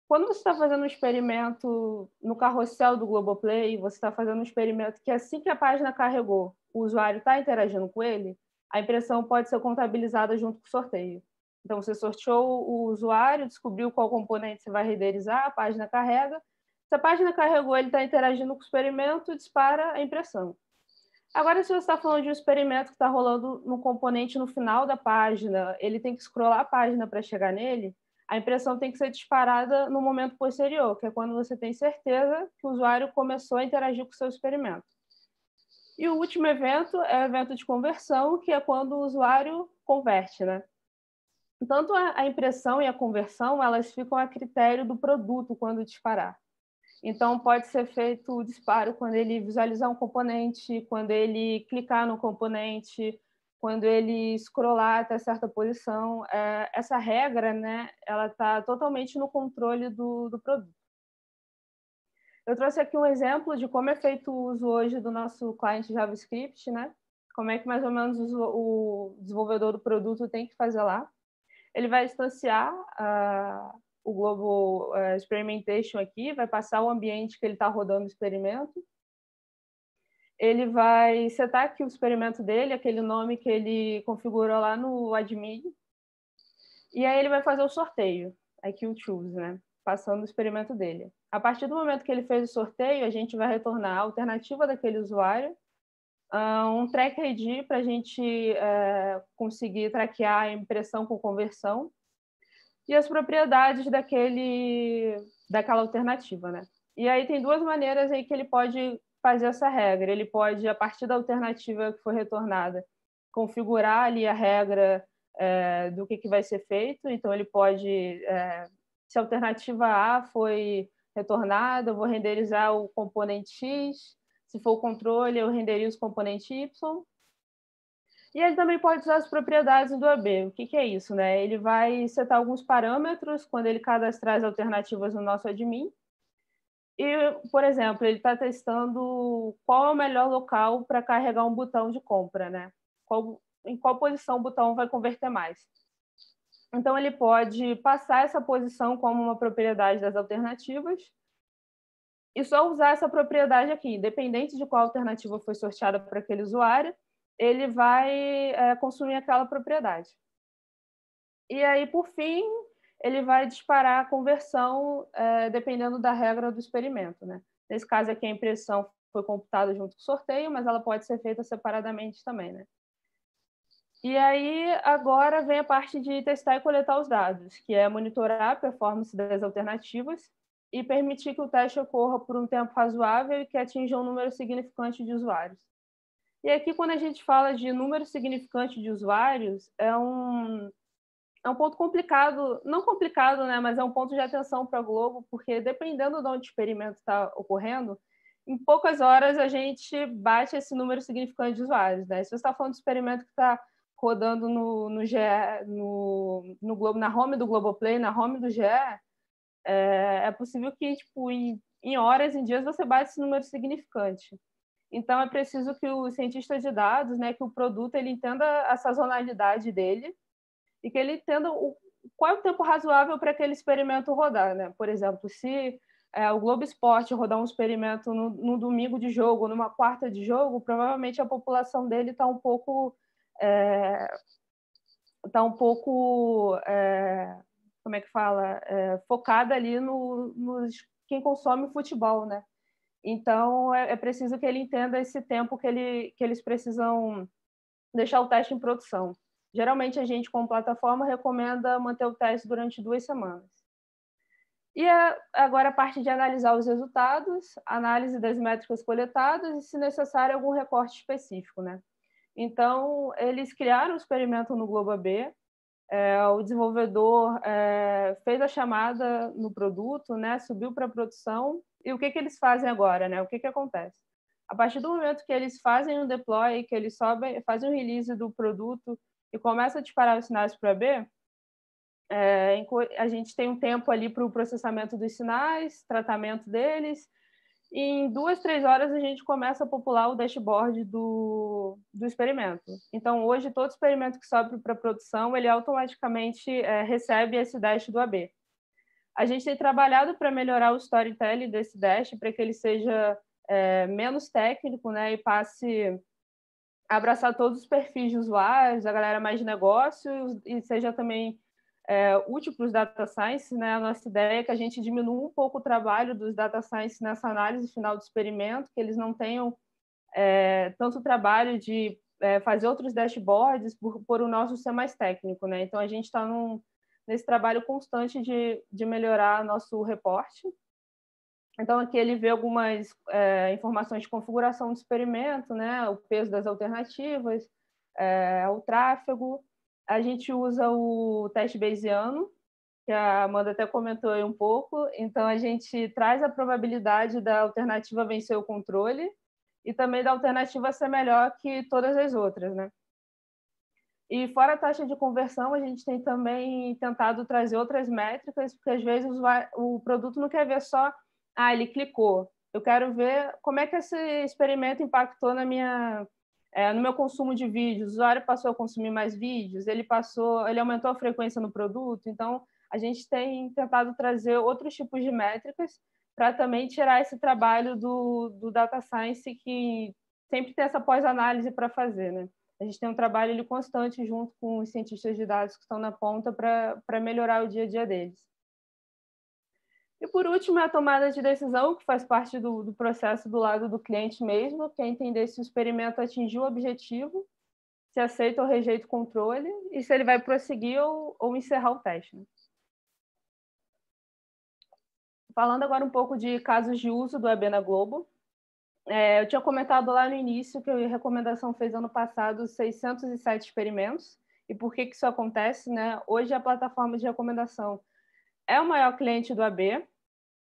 Quando você está fazendo um experimento no carrossel do Globoplay, você está fazendo um experimento que assim que a página carregou, o usuário está interagindo com ele, a impressão pode ser contabilizada junto com o sorteio. Então, você sorteou o usuário, descobriu qual componente você vai renderizar, a página carrega. Se a página carregou, ele está interagindo com o experimento, dispara a impressão. Agora, se você está falando de um experimento que está rolando no componente no final da página, ele tem que scrollar a página para chegar nele, a impressão tem que ser disparada no momento posterior, que é quando você tem certeza que o usuário começou a interagir com o seu experimento. E o último evento é o evento de conversão, que é quando o usuário converte, né? Tanto a impressão e a conversão, elas ficam a critério do produto quando disparar. Então, pode ser feito o disparo quando ele visualizar um componente, quando ele clicar no componente, quando ele scrollar até certa posição. Essa regra, né, ela está totalmente no controle do produto. Eu trouxe aqui um exemplo de como é feito o uso hoje do nosso cliente JavaScript, né? Como é que mais ou menos o desenvolvedor do produto tem que fazer lá. Ele vai instanciar o Globo Experimentation aqui, vai passar o ambiente que ele está rodando o experimento. Ele vai setar aqui o experimento dele, aquele nome que ele configurou lá no admin. E aí ele vai fazer o sorteio, aqui o choose, né? Passando o experimento dele. A partir do momento que ele fez o sorteio, a gente vai retornar a alternativa daquele usuário, um track ID para a gente conseguir traquear a impressão com conversão, e as propriedades daquela alternativa, né? E aí tem duas maneiras aí que ele pode fazer essa regra. Ele pode, a partir da alternativa que foi retornada, configurar ali a regra do que vai ser feito. Então, ele pode, se a alternativa A foi retornada, eu vou renderizar o componente X. Se for o controle, eu renderizo o componente Y. E ele também pode usar as propriedades do AB. O que é isso, né? Ele vai setar alguns parâmetros quando ele cadastrar as alternativas no nosso admin. E, por exemplo, ele está testando qual é o melhor local para carregar um botão de compra, né? Em qual posição o botão vai converter mais. Então, ele pode passar essa posição como uma propriedade das alternativas e só usar essa propriedade aqui, independente de qual alternativa foi sorteada para aquele usuário, ele vai consumir aquela propriedade. E aí, por fim, ele vai disparar a conversão dependendo da regra do experimento, né? Nesse caso aqui, a impressão foi computada junto com o sorteio, mas ela pode ser feita separadamente também, né? E aí, agora vem a parte de testar e coletar os dados, que é monitorar a performance das alternativas e permitir que o teste ocorra por um tempo razoável e que atinja um número significante de usuários. E aqui, quando a gente fala de número significante de usuários, é um ponto complicado, não complicado, né, mas é um ponto de atenção para a Globo, porque dependendo de onde o experimento está ocorrendo, em poucas horas a gente bate esse número significante de usuários, né? Se você está falando de experimento que está rodando no GE, no Globo, na home do Globoplay, na home do GE, é possível que tipo, em horas, em dias, você bate esse número significante. Então, é preciso que o cientista de dados, né, que o produto ele entenda a sazonalidade dele e que ele entenda qual é o tempo razoável para aquele experimento rodar, né? Por exemplo, se o Globo Esporte rodar um experimento no domingo de jogo, numa quarta de jogo, provavelmente a população dele está um pouco como é que fala? Focada ali nos quem consome futebol, né? Então, é preciso que ele entenda esse tempo que eles precisam deixar o teste em produção. Geralmente, a gente, como plataforma, recomenda manter o teste durante 2 semanas. E agora a parte de analisar os resultados, análise das métricas coletadas e, se necessário, algum recorte específico, né? Então, eles criaram um experimento no Globo AB, o desenvolvedor fez a chamada no produto, né, subiu para a produção, e o que eles fazem agora, né? O que acontece? A partir do momento que eles fazem o deploy, que eles fazem o release do produto e começa a disparar os sinais para o AB, a gente tem um tempo ali para o processamento dos sinais, tratamento deles, e em 2, 3 horas a gente começa a popular o dashboard do experimento. Então, hoje, todo experimento que sobe para produção, ele automaticamente recebe esse dash do AB. A gente tem trabalhado para melhorar o storytelling desse dash, para que ele seja menos técnico, né, e passe a abraçar todos os perfis de usuários, a galera mais de negócios, e seja também útil para os data science, né? A nossa ideia é que a gente diminua um pouco o trabalho dos data science nessa análise final do experimento, que eles não tenham tanto trabalho de fazer outros dashboards por o nosso ser mais técnico, né? Então, a gente está nesse trabalho constante de melhorar nosso reporte. Então, aqui ele vê algumas informações de configuração do experimento, né? O peso das alternativas, o tráfego. A gente usa o teste bayesiano, que a Amanda até comentou aí um pouco. Então, a gente traz a probabilidade da alternativa vencer o controle e também da alternativa ser melhor que todas as outras, né? E fora a taxa de conversão, a gente tem também tentado trazer outras métricas, porque às vezes o produto não quer ver só, ele clicou. Eu quero ver como é que esse experimento impactou no meu consumo de vídeos. O usuário passou a consumir mais vídeos, ele aumentou a frequência no produto. Então, a gente tem tentado trazer outros tipos de métricas para também tirar esse trabalho do data science, que sempre tem essa pós-análise para fazer, né? A gente tem um trabalho constante junto com os cientistas de dados que estão na ponta para melhorar o dia a dia deles. E, por último, a tomada de decisão, que faz parte do processo do lado do cliente mesmo, que é entender se o experimento atingiu o objetivo, se aceita ou rejeita o controle e se ele vai prosseguir ou encerrar o teste. Falando agora um pouco de casos de uso do AB na Globo. Eu tinha comentado lá no início que a recomendação fez ano passado 607 experimentos. E por que isso acontece, né? Hoje a plataforma de recomendação é o maior cliente do AB.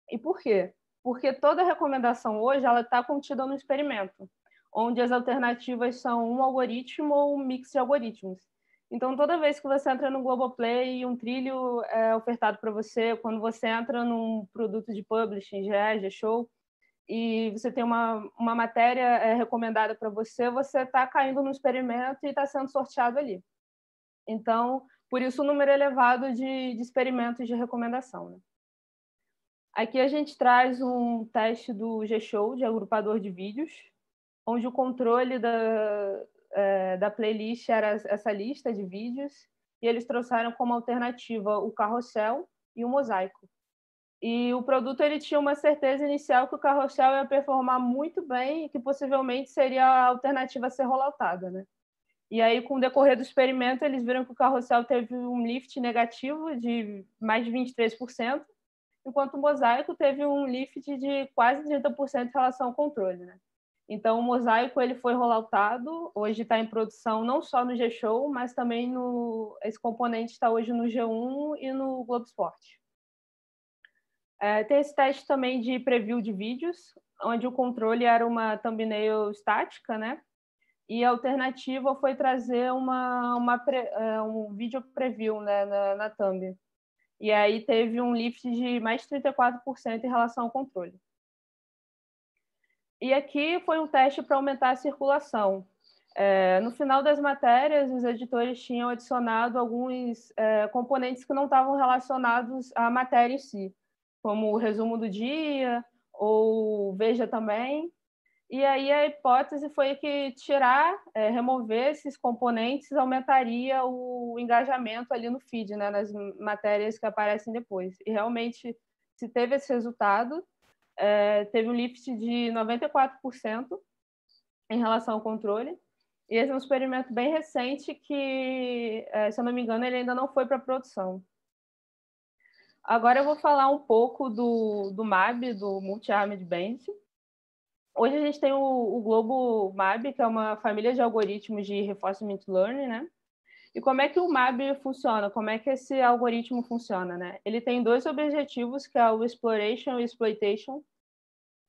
E por quê? Porque toda recomendação hoje está contida no experimento, onde as alternativas são um algoritmo ou um mix de algoritmos. Então, toda vez que você entra no Globoplay e um trilho é ofertado para você, quando você entra num produto de publishing, GE, G-Show, e você tem uma matéria recomendada para você, você está caindo no experimento e está sendo sorteado ali. Então, por isso o número elevado de experimentos de recomendação, né? Aqui a gente traz um teste do G-Show, de agrupador de vídeos, onde o controle da playlist era essa lista de vídeos, e eles trouxeram como alternativa o carrossel e o mosaico. E o produto ele tinha uma certeza inicial que o carrossel ia performar muito bem e que possivelmente seria a alternativa a ser rolloutada, né? E aí, com o decorrer do experimento, eles viram que o carrossel teve um lift negativo de mais de 23%, enquanto o mosaico teve um lift de quase 30% em relação ao controle, né? Então, o mosaico ele foi rolloutado, hoje está em produção não só no G-Show, mas também esse componente está hoje no G1 e no Globo Esporte. Tem esse teste também de preview de vídeos, onde o controle era uma thumbnail estática, né? E a alternativa foi trazer um vídeo preview, né, na thumb. E aí teve um lift de mais de 34% em relação ao controle. E aqui foi um teste para aumentar a circulação. No final das matérias, os editores tinham adicionado alguns componentes que não estavam relacionados à matéria em si, como o resumo do dia, ou Veja também. E aí a hipótese foi que remover esses componentes aumentaria o engajamento ali no feed, né, nas matérias que aparecem depois. E realmente, se teve esse resultado, teve um lift de 94% em relação ao controle. E esse é um experimento bem recente que, se eu não me engano, ele ainda não foi para produção. Agora eu vou falar um pouco do MAB, do Multi-Armed Bandit. Hoje a gente tem o Globo MAB, que é uma família de algoritmos de Reinforcement Learning, né? E como é que o MAB funciona? Como é que esse algoritmo funciona, né? Ele tem dois objetivos, que é o Exploration e o Exploitation.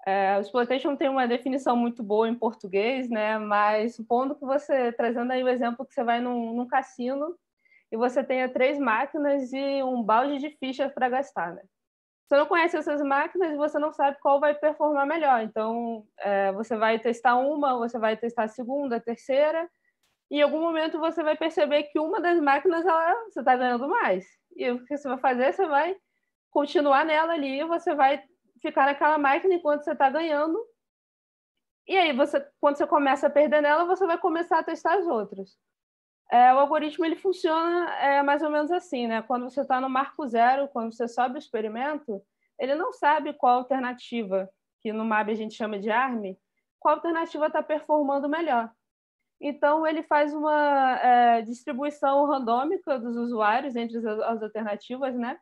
O exploitation tem uma definição muito boa em português, né? Mas supondo que você, trazendo aí o exemplo que você vai num cassino e você tenha 3 máquinas e um balde de fichas para gastar, né? Você não conhece essas máquinas e você não sabe qual vai performar melhor. Então, você vai testar uma, você vai testar a segunda, a terceira, e em algum momento você vai perceber que uma das máquinas você está ganhando mais. E o que você vai fazer? Você vai continuar nela ali, você vai ficar naquela máquina enquanto você está ganhando. E aí, quando você começa a perder nela, você vai começar a testar as outras. O algoritmo ele funciona mais ou menos assim, né? Quando você está no marco zero, quando você sobe o experimento, ele não sabe qual alternativa, que no MAB a gente chama de ARM, qual alternativa está performando melhor. Então, ele faz uma distribuição randômica dos usuários entre as alternativas, né?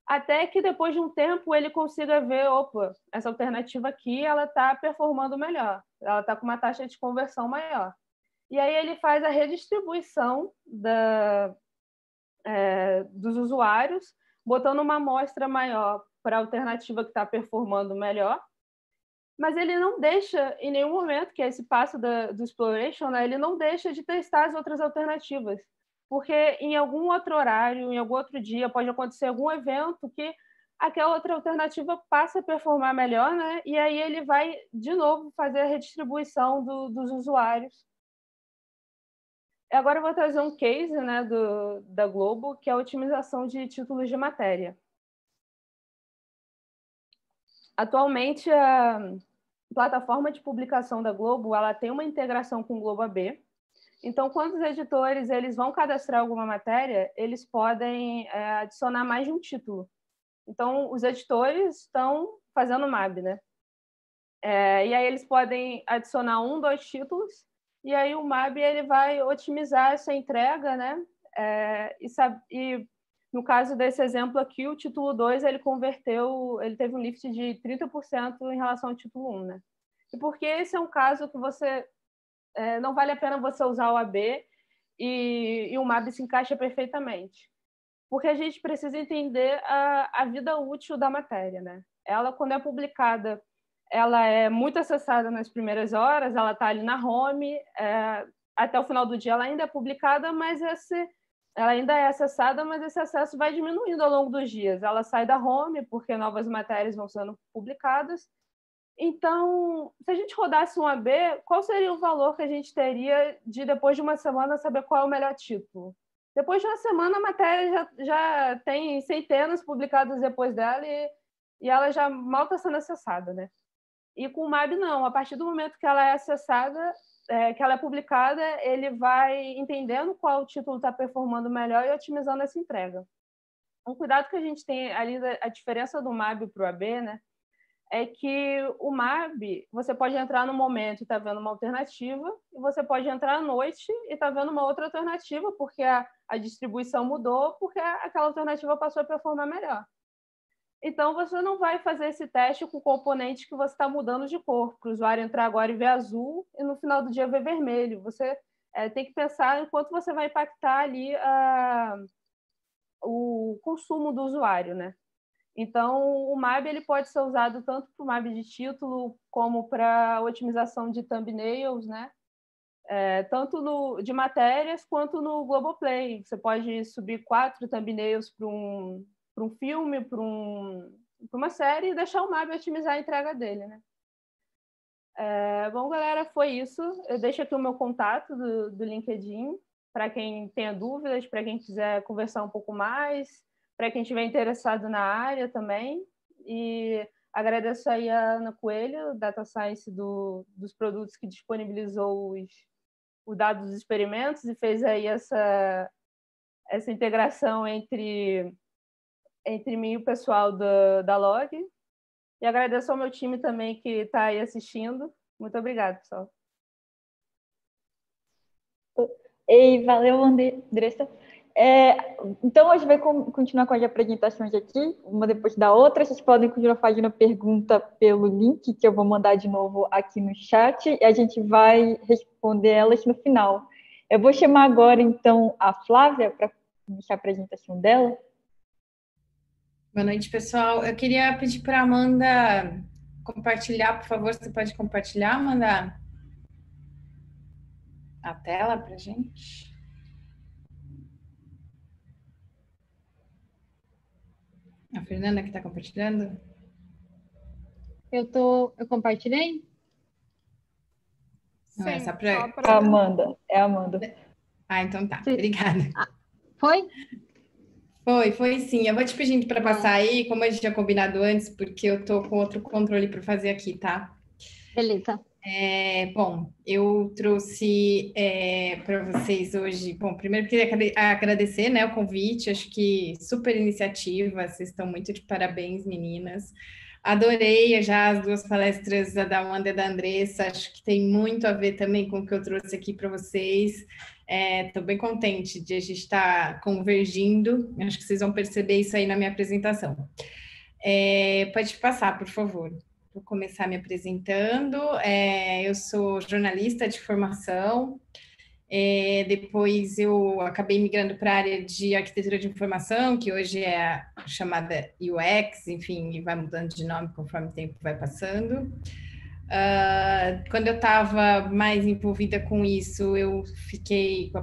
Até que depois de um tempo ele consiga ver, opa, essa alternativa aqui ela está performando melhor, ela está com uma taxa de conversão maior. E aí ele faz a redistribuição dos usuários, botando uma amostra maior para a alternativa que está performando melhor, mas ele não deixa, em nenhum momento, que é esse passo do exploration, né, ele não deixa de testar as outras alternativas, porque em algum outro horário, em algum outro dia, pode acontecer algum evento que aquela outra alternativa passa a performar melhor, né? E aí ele vai, de novo, fazer a redistribuição dos usuários. Agora eu vou trazer um case, né, da Globo, que é a otimização de títulos de matéria. Atualmente, a plataforma de publicação da Globo ela tem uma integração com o Globo AB. Então, quando os editores eles vão cadastrar alguma matéria, eles podem adicionar mais de um título. Então, os editores estão fazendo MAB, né? E aí eles podem adicionar 1, 2 títulos, e aí o MAB ele vai otimizar essa entrega, né? E no caso desse exemplo aqui, o título 2 ele teve um lift de 30% em relação ao título 1, né? E porque esse é um caso que você não vale a pena você usar o AB e o MAB se encaixa perfeitamente. Porque a gente precisa entender a vida útil da matéria, né? Ela, quando é publicada, ela é muito acessada nas primeiras horas, ela está ali na home, até o final do dia ela ainda é publicada, mas ela ainda é acessada, mas esse acesso vai diminuindo ao longo dos dias. Ela sai da home, porque novas matérias vão sendo publicadas. Então, se a gente rodasse um AB, qual seria o valor que a gente teria de, depois de uma semana, saber qual é o melhor título? Depois de uma semana, a matéria já tem centenas publicadas depois dela e ela já mal está sendo acessada, né? E com o MAB, não. A partir do momento que ela é acessada, que ela é publicada, ele vai entendendo qual título está performando melhor e otimizando essa entrega. Um cuidado que a gente tem ali, a diferença do MAB para o AB, né? É que o MAB, você pode entrar no momento e estar vendo uma alternativa, e você pode entrar à noite e estar vendo uma outra alternativa, porque a distribuição mudou, porque aquela alternativa passou a performar melhor. Então, você não vai fazer esse teste com o componente que você está mudando de cor, para o usuário entrar agora e ver azul, e no final do dia ver vermelho. Você tem que pensar em quanto você vai impactar ali o consumo do usuário, né? Então, o MAB ele pode ser usado tanto para o MAB de título como para otimização de thumbnails, né? Tanto de matérias quanto no Globoplay. Você pode subir 4 thumbnails para um filme, para uma série e deixar o MAB otimizar a entrega dele, né? Bom, galera, foi isso. Eu deixo aqui o meu contato do LinkedIn para quem tenha dúvidas, para quem quiser conversar um pouco mais, para quem estiver interessado na área também. E agradeço aí a Ana Coelho, Data Science dos produtos, que disponibilizou os dados dos experimentos e fez aí essa integração entre mim e o pessoal da Log. E agradeço ao meu time também que está aí assistindo. Muito obrigada, pessoal. Ei, valeu, Andressa. Então, a gente vai continuar com as apresentações aqui, uma depois da outra. Vocês podem continuar fazendo pergunta pelo link, que eu vou mandar de novo aqui no chat, e a gente vai responder elas no final. Eu vou chamar agora, então, a Flávia para iniciar a apresentação dela. Boa noite, pessoal. Eu queria pedir para a Amanda compartilhar, por favor, você pode compartilhar, mandar a tela para a gente? A Fernanda que está compartilhando? Eu compartilhei? Não, é Sim, só É para... a Amanda, é a Amanda. Ah, então tá. Sim. Obrigada. Foi? Foi sim. Eu vou te pedindo para Boa. passar aí, como a gente tinha combinado antes, porque eu tô com outro controle para fazer aqui, tá? Beleza. Bom, eu trouxe para vocês hoje. Bom, primeiro queria agradecer, né, o convite. Acho que super iniciativa. Vocês estão muito de parabéns, meninas. Adorei já as duas palestras, a da Amanda e da Andressa. Acho que tem muito a ver também com o que eu trouxe aqui para vocês. Estou bem contente de a gente estar convergindo. Acho que vocês vão perceber isso aí na minha apresentação. Pode passar, por favor. Vou começar me apresentando. Eu sou jornalista de formação. Depois eu acabei migrando para a área de arquitetura de informação, que hoje é a chamada UX, enfim, e vai mudando de nome conforme o tempo vai passando. Quando eu estava mais envolvida com isso, eu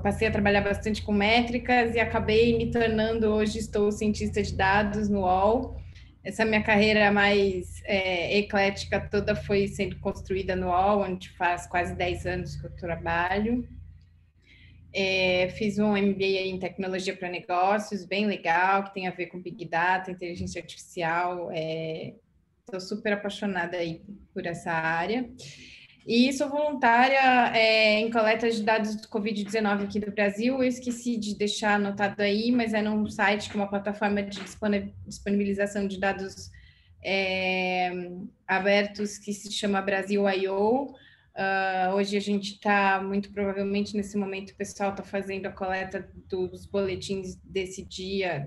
passei a trabalhar bastante com métricas e acabei me tornando, hoje estou cientista de dados no UOL. Essa minha carreira mais eclética toda foi sendo construída no UOL, onde faz quase 10 anos que eu trabalho. Fiz um MBA em tecnologia para negócios, bem legal, que tem a ver com Big Data, inteligência artificial. Estou super apaixonada aí por essa área. E sou voluntária em coleta de dados do Covid-19 aqui do Brasil. Eu esqueci de deixar anotado aí, mas é num site que é uma plataforma de disponibilização de dados abertos que se chama Brasil.io. Hoje a gente está, muito provavelmente nesse momento, o pessoal está fazendo a coleta dos boletins desse dia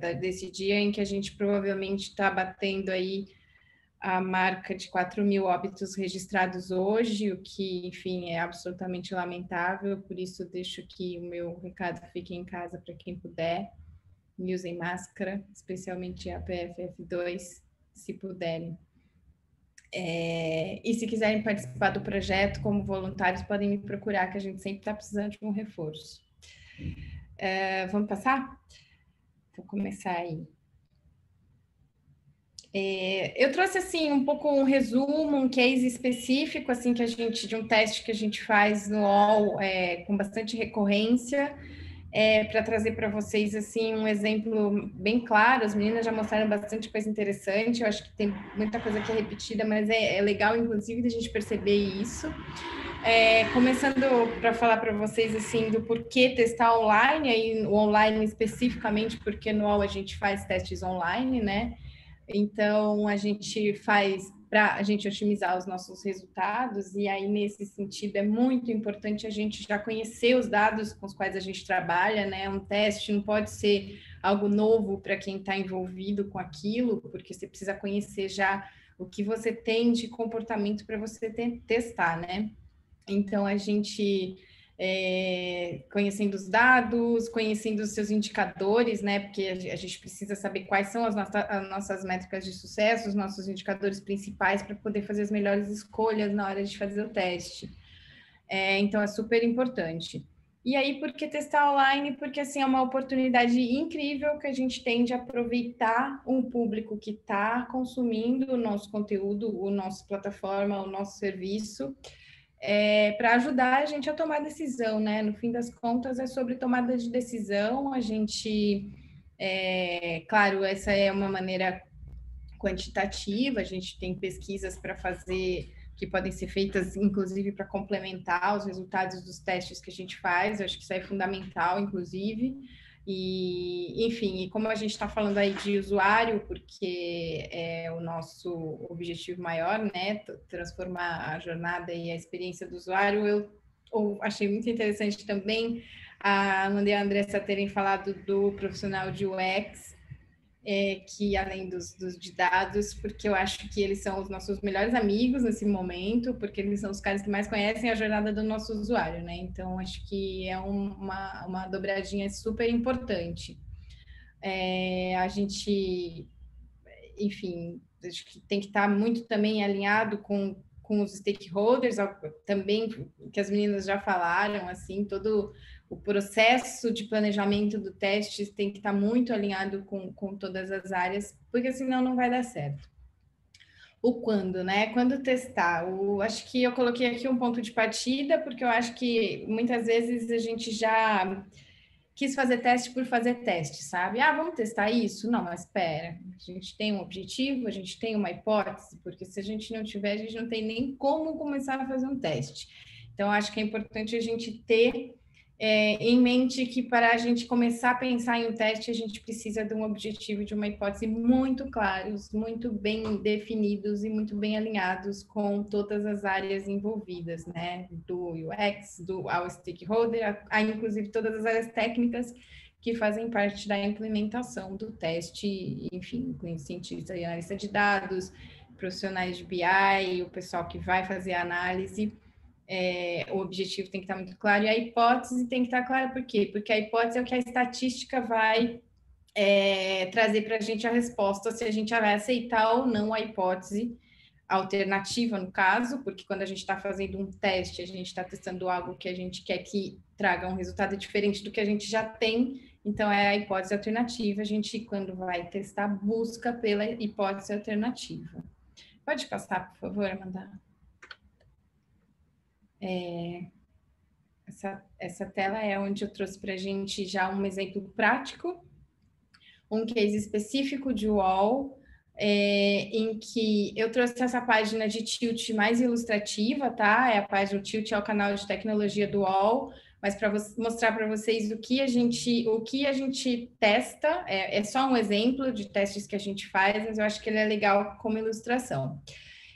em que a gente provavelmente está batendo aí a marca de 4.000 óbitos registrados hoje, o que, enfim, é absolutamente lamentável. Por isso deixo aqui o meu recado: fiquem em casa para quem puder, e usem máscara, especialmente a PFF2, se puderem. E se quiserem participar do projeto como voluntários, podem me procurar, que a gente sempre está precisando de um reforço. Vamos passar? Vou começar aí. Eu trouxe assim um pouco um resumo, um case específico assim de um teste que a gente faz no UOL com bastante recorrência, para trazer para vocês assim um exemplo bem claro. As meninas já mostraram bastante coisa interessante. Eu acho que tem muita coisa que é repetida, mas é legal inclusive da gente perceber isso. Começando para falar para vocês assim do porquê testar online, aí o online especificamente porque no UOL a gente faz testes online, né? Então, a gente faz para a gente otimizar os nossos resultados, e aí, nesse sentido, é muito importante a gente já conhecer os dados com os quais a gente trabalha, né? Um teste não pode ser algo novo para quem está envolvido com aquilo, porque você precisa conhecer já o que você tem de comportamento para você testar, né? Então, a gente... conhecendo os dados, conhecendo os seus indicadores, né? Porque a gente precisa saber quais são as nossas métricas de sucesso, os nossos indicadores principais para poder fazer as melhores escolhas na hora de fazer o teste. Então, é super importante. E aí, por que testar online? Porque, assim, é uma oportunidade incrível que a gente tem de aproveitar um público que está consumindo o nosso conteúdo, a nossa plataforma, o nosso serviço, para ajudar a gente a tomar decisão, né? No fim das contas, é sobre tomada de decisão. A gente, claro, essa é uma maneira quantitativa, a gente tem pesquisas para fazer, que podem ser feitas, inclusive, para complementar os resultados dos testes que a gente faz. Eu acho que isso é fundamental, inclusive. E, enfim, e como a gente está falando aí de usuário, porque é o nosso objetivo maior, né, transformar a jornada e a experiência do usuário, eu achei muito interessante também a Amanda e a Andressa terem falado do profissional de UX, que além dos de dados, porque eu acho que eles são os nossos melhores amigos nesse momento, porque eles são os caras que mais conhecem a jornada do nosso usuário, né? Então, acho que é uma dobradinha super importante. A gente, enfim, acho que tem que estar muito também alinhado com os stakeholders, também, que as meninas já falaram, assim, todo o processo de planejamento do teste tem que estar muito alinhado com todas as áreas, porque senão não vai dar certo. O quando, né? Quando testar? Acho que eu coloquei aqui um ponto de partida, porque eu acho que muitas vezes a gente já quis fazer teste por fazer teste, sabe? Ah, vamos testar isso? Não, mas espera. A gente tem um objetivo, a gente tem uma hipótese, porque se a gente não tiver, a gente não tem nem como começar a fazer um teste. Então, acho que é importante a gente ter em mente que para a gente começar a pensar em um teste, a gente precisa de um objetivo, de uma hipótese muito claros, muito bem definidos e muito bem alinhados com todas as áreas envolvidas, né? Do UX, ao stakeholder, a inclusive todas as áreas técnicas que fazem parte da implementação do teste, enfim, com cientista e analista de dados, profissionais de BI, o pessoal que vai fazer a análise. O objetivo tem que estar muito claro e a hipótese tem que estar clara. Por quê? Porque a hipótese é o que a estatística vai trazer para a gente a resposta, se a gente vai aceitar ou não a hipótese alternativa, no caso, porque quando a gente está fazendo um teste, a gente está testando algo que a gente quer que traga um resultado diferente do que a gente já tem, então é a hipótese alternativa. A gente, quando vai testar, busca pela hipótese alternativa. Pode passar, por favor, Amanda? Essa tela é onde eu trouxe para a gente já um exemplo prático, um case específico de UOL, em que eu trouxe essa página de Tilt mais ilustrativa, tá? A página, o Tilt é o canal de tecnologia do UOL, mas para mostrar para vocês o que a gente testa, é só um exemplo de testes que a gente faz, mas eu acho que ele é legal como ilustração.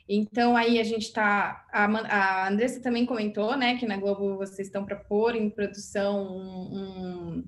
Então, aí a gente está... A Andressa também comentou, né, que na Globo vocês estão para pôr em produção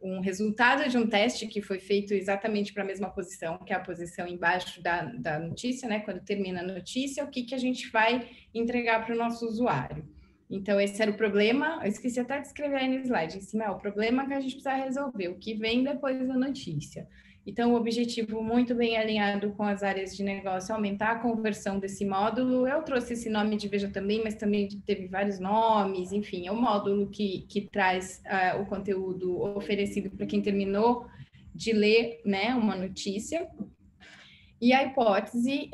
um resultado de um teste que foi feito exatamente para a mesma posição, que é a posição embaixo da notícia, né, quando termina a notícia, o que a gente vai entregar para o nosso usuário. Então, esse era o problema, eu esqueci até de escrever aí no slide, em cima é o problema que a gente precisa resolver, o que vem depois da notícia. Então, o objetivo muito bem alinhado com as áreas de negócio, aumentar a conversão desse módulo. Eu trouxe esse nome de Veja também, mas também teve vários nomes, enfim, é um módulo que traz o conteúdo oferecido para quem terminou de ler, né, uma notícia. E a hipótese,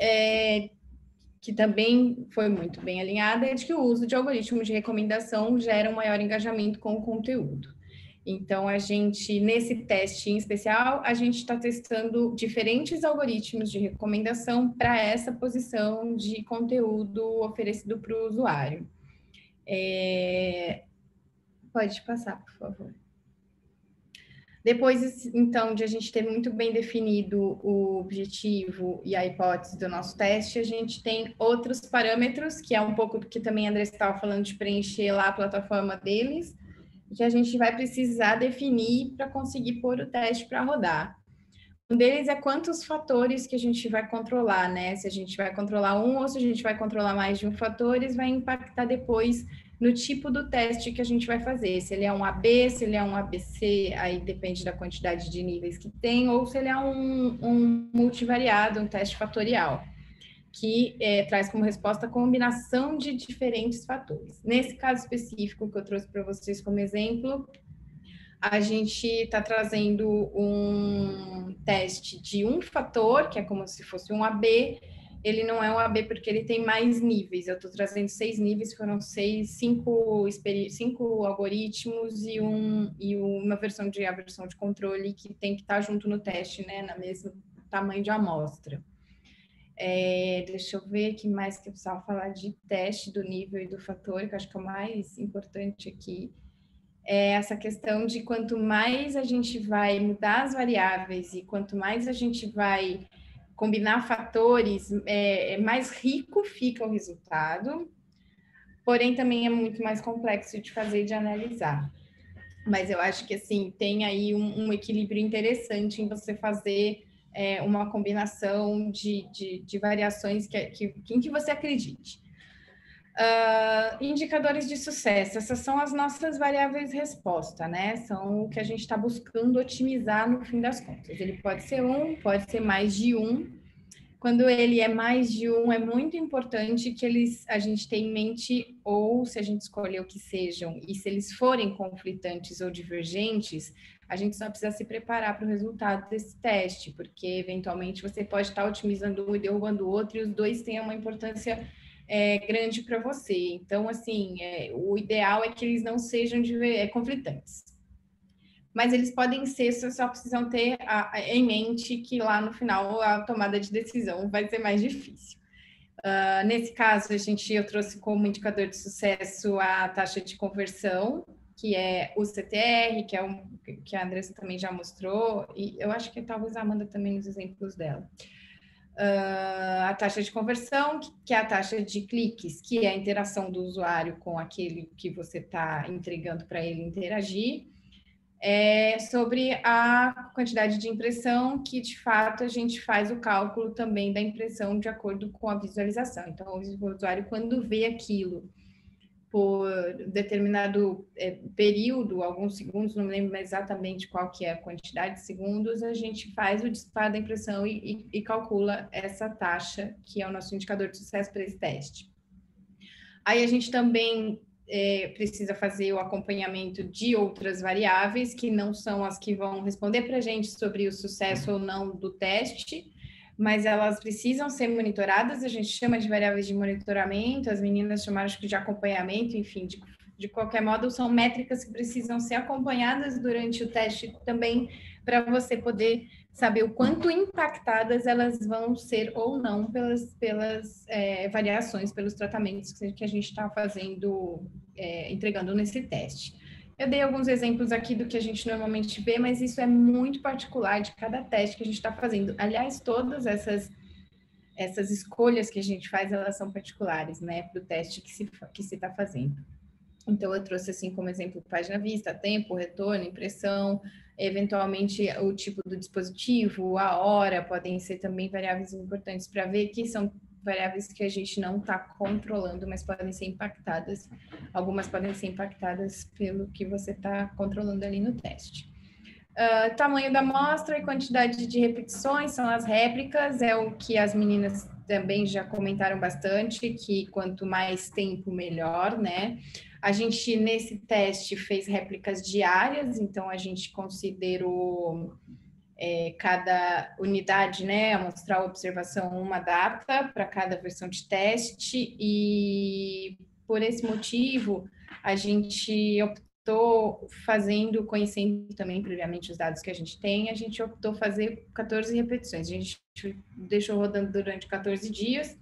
que também foi muito bem alinhada, é de que o uso de algoritmos de recomendação gera um maior engajamento com o conteúdo. Então, a gente, nesse teste em especial, a gente está testando diferentes algoritmos de recomendação para essa posição de conteúdo oferecido para o usuário. Pode passar, por favor. Depois, então, de a gente ter muito bem definido o objetivo e a hipótese do nosso teste, a gente tem outros parâmetros, que é um pouco do que também a Andressa estava falando, de preencher lá a plataforma deles, que a gente vai precisar definir para conseguir pôr o teste para rodar. Um deles é quantos fatores que a gente vai controlar, né? Se a gente vai controlar um ou se a gente vai controlar mais de um fatores, vai impactar depois no tipo do teste que a gente vai fazer. Se ele é um AB, se ele é um ABC, aí depende da quantidade de níveis que tem, ou se ele é um multivariado, um teste fatorial, que traz como resposta a combinação de diferentes fatores. Nesse caso específico que eu trouxe para vocês como exemplo, a gente está trazendo um teste de um fator, que é como se fosse um AB. Ele não é um AB porque ele tem mais níveis. Eu estou trazendo 6 níveis, foram 5 algoritmos e uma versão de controle que tem que estar junto no teste, né, na mesmo tamanho de amostra. Deixa eu ver o que mais que eu precisava falar de teste do nível e do fator, que eu acho que é o mais importante aqui. É essa questão de quanto mais a gente vai mudar as variáveis e quanto mais a gente vai combinar fatores, mais rico fica o resultado, porém também é muito mais complexo de fazer e de analisar. Mas eu acho que, assim, tem aí um equilíbrio interessante em você fazer uma combinação de variações em que você acredite. Indicadores de sucesso, essas são as nossas variáveis resposta, né? São o que a gente está buscando otimizar no fim das contas. Ele pode ser pode ser mais de um. Quando ele é mais de um, é muito importante que a gente tenha em mente, ou se a gente escolher o que sejam, e se eles forem conflitantes ou divergentes, a gente só precisa se preparar para o resultado desse teste, porque eventualmente você pode estar otimizando um e derrubando o outro, e os dois têm uma importância grande para você. Então, assim, o ideal é que eles não sejam conflitantes. Mas eles podem ser, só precisam ter em mente que lá no final a tomada de decisão vai ser mais difícil. Nesse caso, eu trouxe como indicador de sucesso a taxa de conversão, que é o CTR, que a Andressa também já mostrou, e eu acho que talvez a Amanda também nos exemplos dela. A taxa de conversão, que é a taxa de cliques, que é a interação do usuário com aquele que você está entregando para ele interagir. Sobre a quantidade de impressão, que de fato a gente faz o cálculo também da impressão de acordo com a visualização. Então, o usuário, quando vê aquilo por determinado período, alguns segundos, não me lembro exatamente qual que é a quantidade de segundos, a gente faz o disparo da impressão e calcula essa taxa, que é o nosso indicador de sucesso para esse teste. Aí a gente também precisa fazer o acompanhamento de outras variáveis, que não são as que vão responder para a gente sobre o sucesso ou não do teste, mas elas precisam ser monitoradas, a gente chama de variáveis de monitoramento, as meninas chamaram de acompanhamento, enfim, de qualquer modo, são métricas que precisam ser acompanhadas durante o teste também, para você poder saber o quanto impactadas elas vão ser ou não pelas variações, pelos tratamentos que a gente está fazendo, entregando nesse teste. Eu dei alguns exemplos aqui do que a gente normalmente vê, mas isso é muito particular de cada teste que a gente está fazendo. Aliás, todas essas escolhas que a gente faz, elas são particulares, né, para o teste que se está fazendo. Então, eu trouxe assim como exemplo página vista, tempo, retorno, impressão, eventualmente o tipo do dispositivo, a hora, podem ser também variáveis importantes para ver que são variáveis que a gente não está controlando, mas podem ser impactadas. Algumas podem ser impactadas pelo que você está controlando ali no teste. Tamanho da amostra e quantidade de repetições são as réplicas, é o que as meninas também já comentaram bastante, que quanto mais tempo, melhor, né? A gente, nesse teste, fez réplicas diárias, então a gente considerou cada unidade, né, amostral observação, uma data para cada versão de teste, e por esse motivo, a gente optou conhecendo também previamente os dados que a gente tem, a gente optou fazer 14 repetições, a gente deixou rodando durante 14 dias.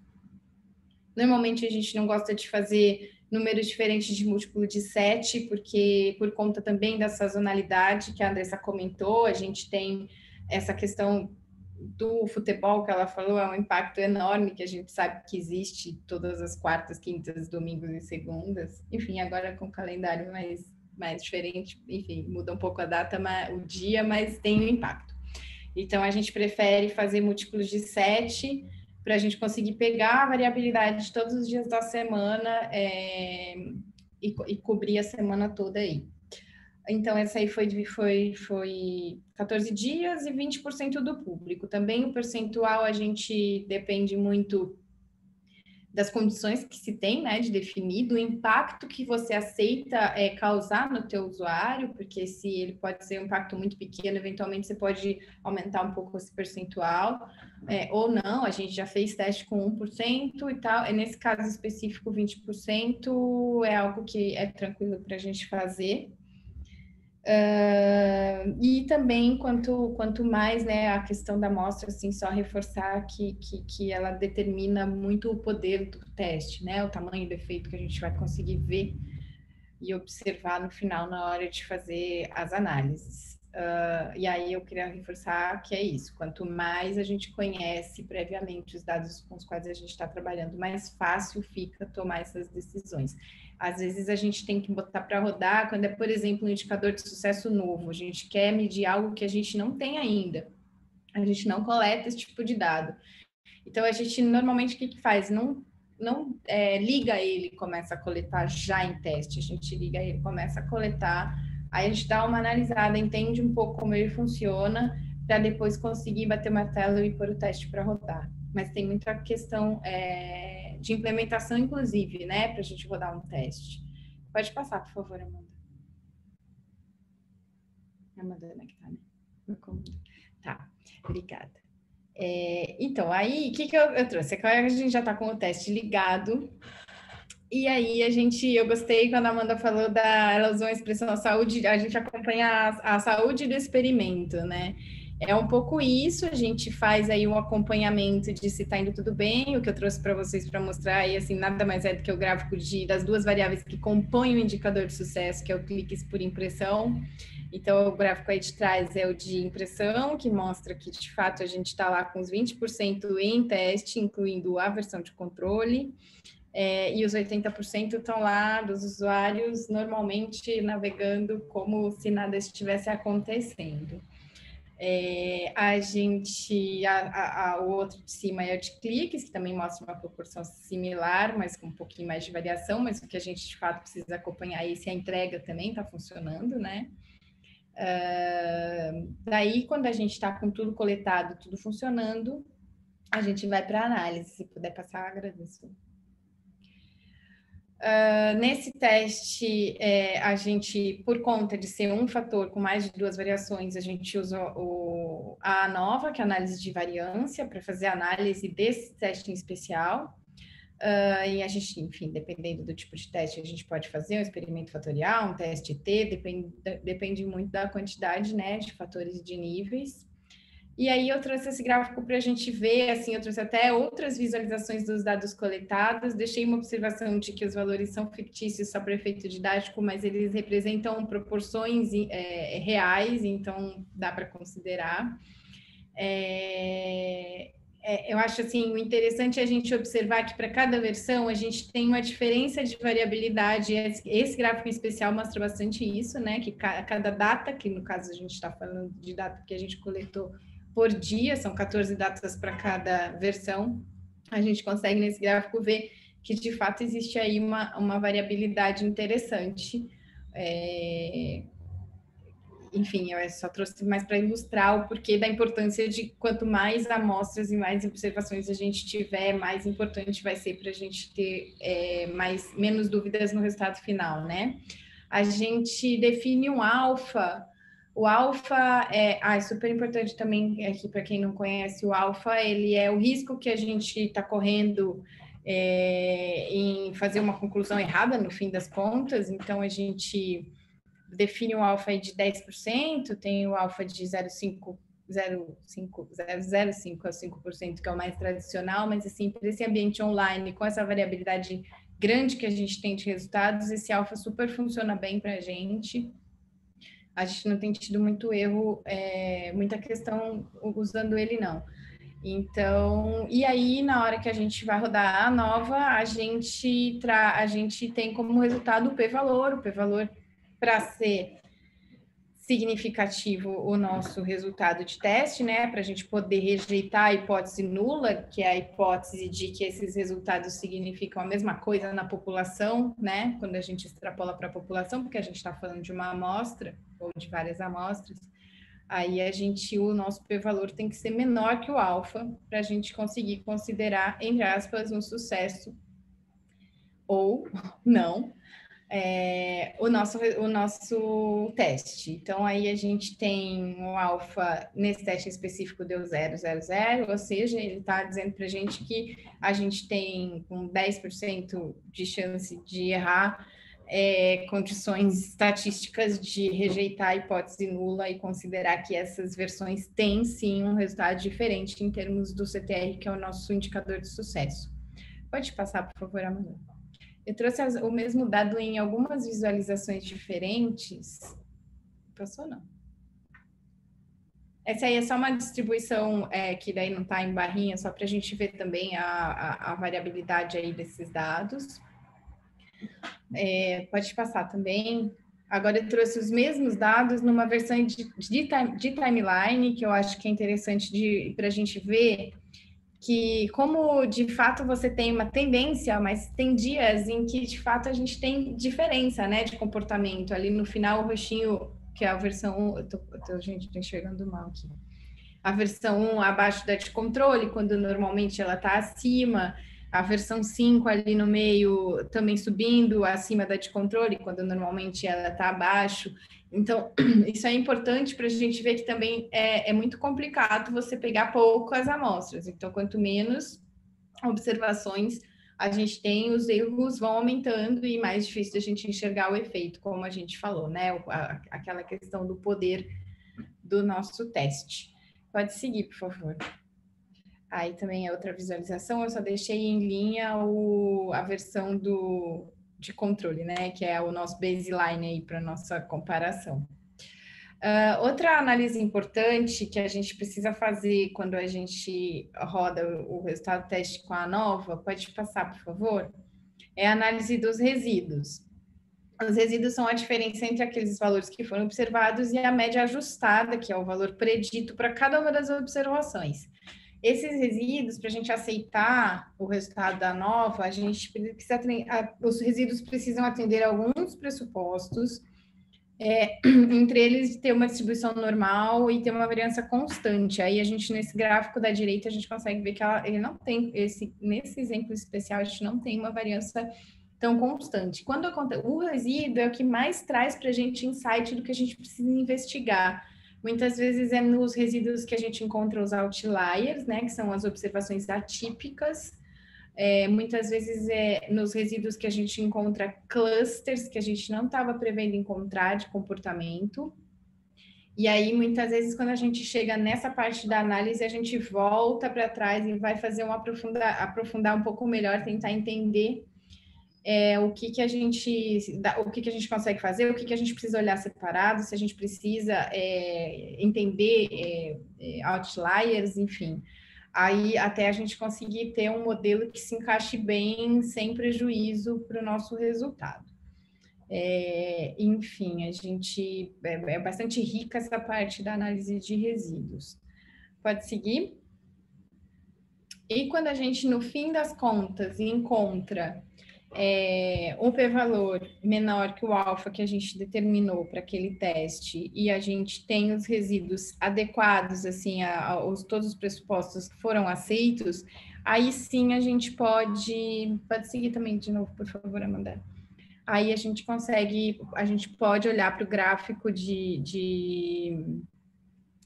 Normalmente a gente não gosta de fazer números diferentes de múltiplo de 7, porque por conta também da sazonalidade que a Andressa comentou, a gente tem essa questão do futebol que ela falou, é um impacto enorme que a gente sabe que existe todas as quartas, quintas, domingos e segundas. Enfim, agora com o calendário mais diferente, enfim, muda um pouco a data, o dia, mas tem um impacto. Então, a gente prefere fazer múltiplos de 7 para a gente conseguir pegar a variabilidade de todos os dias da semana e cobrir a semana toda aí. Então, essa aí foi 14 dias e 20% do público. Também o percentual a gente depende muito das condições que se tem, né, de definir, do impacto que você aceita causar no teu usuário, porque se ele pode ser um impacto muito pequeno, eventualmente você pode aumentar um pouco esse percentual, ou não, a gente já fez teste com 1% e tal, nesse caso específico 20% é algo que é tranquilo para a gente fazer. E também quanto mais, né, a questão da amostra, assim, só reforçar que ela determina muito o poder do teste, né, o tamanho do efeito que a gente vai conseguir ver e observar no final na hora de fazer as análises. E aí eu queria reforçar que é isso, quanto mais a gente conhece previamente os dados com os quais a gente está trabalhando, mais fácil fica tomar essas decisões. Às vezes a gente tem que botar para rodar quando é, por exemplo, um indicador de sucesso novo, a gente quer medir algo que a gente não tem ainda, a gente não coleta esse tipo de dado. Então a gente normalmente o que faz? Não liga ele e começa a coletar já em teste, a gente liga ele, começa a coletar, aí a gente dá uma analisada, entende um pouco como ele funciona, para depois conseguir bater o martelo e pôr o teste para rodar. mas tem muita questão de implementação, inclusive, né, para a gente rodar um teste. Pode passar, por favor, Amanda. Amanda, que tá, né? Tá, obrigada. Então, aí, o que eu trouxe? A gente já está com o teste ligado. E aí, eu gostei quando a Amanda falou ela usou a expressão saúde, a gente acompanha a saúde do experimento, né? É um pouco isso, a gente faz aí um acompanhamento de se está indo tudo bem, o que eu trouxe para vocês para mostrar, e assim, nada mais é do que o gráfico das duas variáveis que compõem o indicador de sucesso, que é o cliques por impressão. Então, o gráfico aí de trás é o de impressão, que mostra que, de fato, a gente está lá com os 20% em teste, incluindo a versão de controle, e os 80% estão lá dos usuários normalmente navegando como se nada estivesse acontecendo. O outro de cima é o de cliques, que também mostra uma proporção similar, mas com um pouquinho mais de variação, mas o que a gente, de fato, precisa acompanhar aí se a entrega também está funcionando, né? Daí, quando a gente está com tudo coletado, tudo funcionando, a gente vai para a análise. Se puder passar, agradeço. Nesse teste, a gente, por conta de ser um fator com mais de 2 variações, a gente usa a ANOVA, que é a análise de variância, para fazer a análise desse teste em especial. E a gente, enfim, dependendo do tipo de teste, a gente pode fazer um experimento fatorial, um teste T, depende muito da quantidade, né, de fatores e de níveis. E aí eu trouxe esse gráfico para a gente ver, assim, eu trouxe até outras visualizações dos dados coletados, deixei uma observação de que os valores são fictícios só para efeito didático, mas eles representam proporções reais, então dá para considerar. Eu acho assim, o interessante é a gente observar que para cada versão a gente tem uma diferença de variabilidade. Esse gráfico em especial mostra bastante isso, né? Que cada data, que no caso a gente está falando de data que a gente coletou por dia, são 14 datas para cada versão, a gente consegue nesse gráfico ver que de fato existe aí uma variabilidade interessante. Enfim, eu só trouxe mais para ilustrar o porquê da importância de quanto mais amostras e mais observações a gente tiver, mais importante vai ser para a gente ter menos dúvidas no resultado final, né? A gente define um alfa. O alfa é super importante também aqui para quem não conhece. O alfa, ele é o risco que a gente está correndo em fazer uma conclusão errada no fim das contas. Então a gente define um alfa de 10%, tem o alfa de 0,05 a 5%, que é o mais tradicional, mas assim, para esse ambiente online, com essa variabilidade grande que a gente tem de resultados, esse alfa super funciona bem para a gente não tem tido muito erro, muita questão usando ele, não. Então, e aí, na hora que a gente vai rodar a nova, a gente tem como resultado o p-valor. O p-valor, para ser significativo o nosso resultado de teste, né, para a gente poder rejeitar a hipótese nula, que é a hipótese de que esses resultados significam a mesma coisa na população, né, quando a gente extrapola para a população, porque a gente está falando de uma amostra ou de várias amostras, aí o nosso p-valor tem que ser menor que o alfa para a gente conseguir considerar, entre aspas, um sucesso ou não, o nosso teste. Então, aí a gente tem o alfa, nesse teste específico deu 0,00, ou seja, ele está dizendo para a gente que a gente tem com 10% de chance de errar, condições estatísticas de rejeitar a hipótese nula e considerar que essas versões têm, sim, um resultado diferente em termos do CTR, que é o nosso indicador de sucesso. Pode passar, por favor, Amanda. Eu trouxe o mesmo dado em algumas visualizações diferentes. Passou, não? Essa aí é só uma distribuição que daí não está em barrinha, só para a gente ver também a variabilidade aí desses dados. Pode passar também. Agora eu trouxe os mesmos dados numa versão de timeline, que eu acho que é interessante para a gente ver que como de fato você tem uma tendência, mas tem dias em que de fato a gente tem diferença, né, de comportamento. Ali no final o roxinho, que é a versão 1, gente, estou enxergando mal aqui. a versão 1 abaixo da de controle, quando normalmente ela está acima, a versão 5 ali no meio também subindo acima da de controle, quando normalmente ela está abaixo. Então, isso é importante para a gente ver que também é muito complicado você pegar poucas amostras. Então, quanto menos observações a gente tem, os erros vão aumentando e mais difícil a gente enxergar o efeito, como a gente falou, né? Aquela questão do poder do nosso teste. Pode seguir, por favor. Aí também é outra visualização, eu só deixei em linha a versão de controle, né? Que é o nosso baseline aí para nossa comparação. Outra análise importante que a gente precisa fazer quando a gente roda o resultado do teste com a ANOVA, pode passar, por favor, é a análise dos resíduos. Os resíduos são a diferença entre aqueles valores que foram observados e a média ajustada, que é o valor predito para cada uma das observações. Esses resíduos, para a gente aceitar o resultado da ANOVA, a gente precisa, os resíduos precisam atender a alguns pressupostos, entre eles ter uma distribuição normal e ter uma variância constante. Aí a gente, nesse gráfico da direita, a gente consegue ver que ele não tem, nesse exemplo especial, a gente não tem uma variância tão constante. Quando acontece, o resíduo é o que mais traz para a gente insight do que a gente precisa investigar. Muitas vezes é nos resíduos que a gente encontra os outliers, né, que são as observações atípicas. Muitas vezes é nos resíduos que a gente encontra clusters que a gente não estava prevendo encontrar de comportamento. E aí, muitas vezes, quando a gente chega nessa parte da análise, a gente volta para trás e vai fazer aprofundar um pouco melhor, tentar entender o que a gente consegue fazer, o que a gente precisa olhar separado, se a gente precisa entender outliers, enfim. Aí até a gente conseguir ter um modelo que se encaixe bem, sem prejuízo para o nosso resultado. Enfim, a gente é bastante rica essa parte da análise de resíduos. Pode seguir? E quando a gente, no fim das contas, encontra um p-valor menor que o alfa que a gente determinou para aquele teste e a gente tem os resíduos adequados, assim, todos os pressupostos que foram aceitos, aí sim a gente pode seguir também de novo, por favor, Amanda. Aí a gente pode olhar para o gráfico de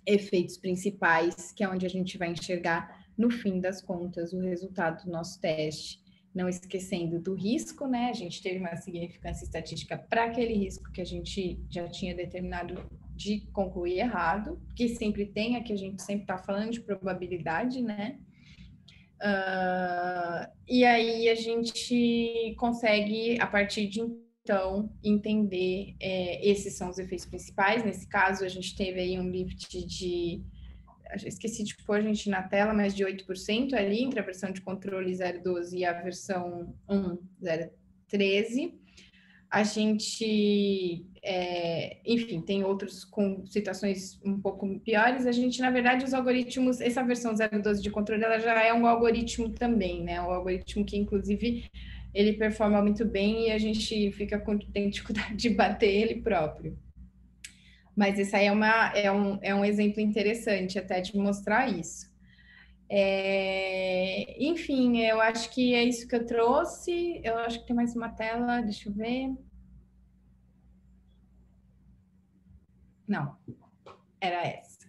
efeitos principais, que é onde a gente vai enxergar, no fim das contas, o resultado do nosso teste. Não esquecendo do risco, né? A gente teve uma significância estatística para aquele risco que a gente já tinha determinado de concluir errado, que sempre tem, aqui a gente sempre está falando de probabilidade, né? E aí a gente consegue, a partir de então, entender esses são os efeitos principais. Nesse caso, a gente teve aí um lift esqueci de pôr a gente na tela, mas de 8% ali, entre a versão de controle 0,12 e a versão 1, 0,13. A gente, enfim, tem outros com situações um pouco piores. A gente, na verdade, os algoritmos, essa versão 0,12 de controle, ela já é um algoritmo também, né? Um algoritmo que, inclusive, ele performa muito bem e a gente tem dificuldade de bater ele próprio. Mas esse aí é um exemplo interessante até de mostrar isso. Enfim, eu acho que é isso que eu trouxe. Eu acho que tem mais uma tela, deixa eu ver. Não, era essa.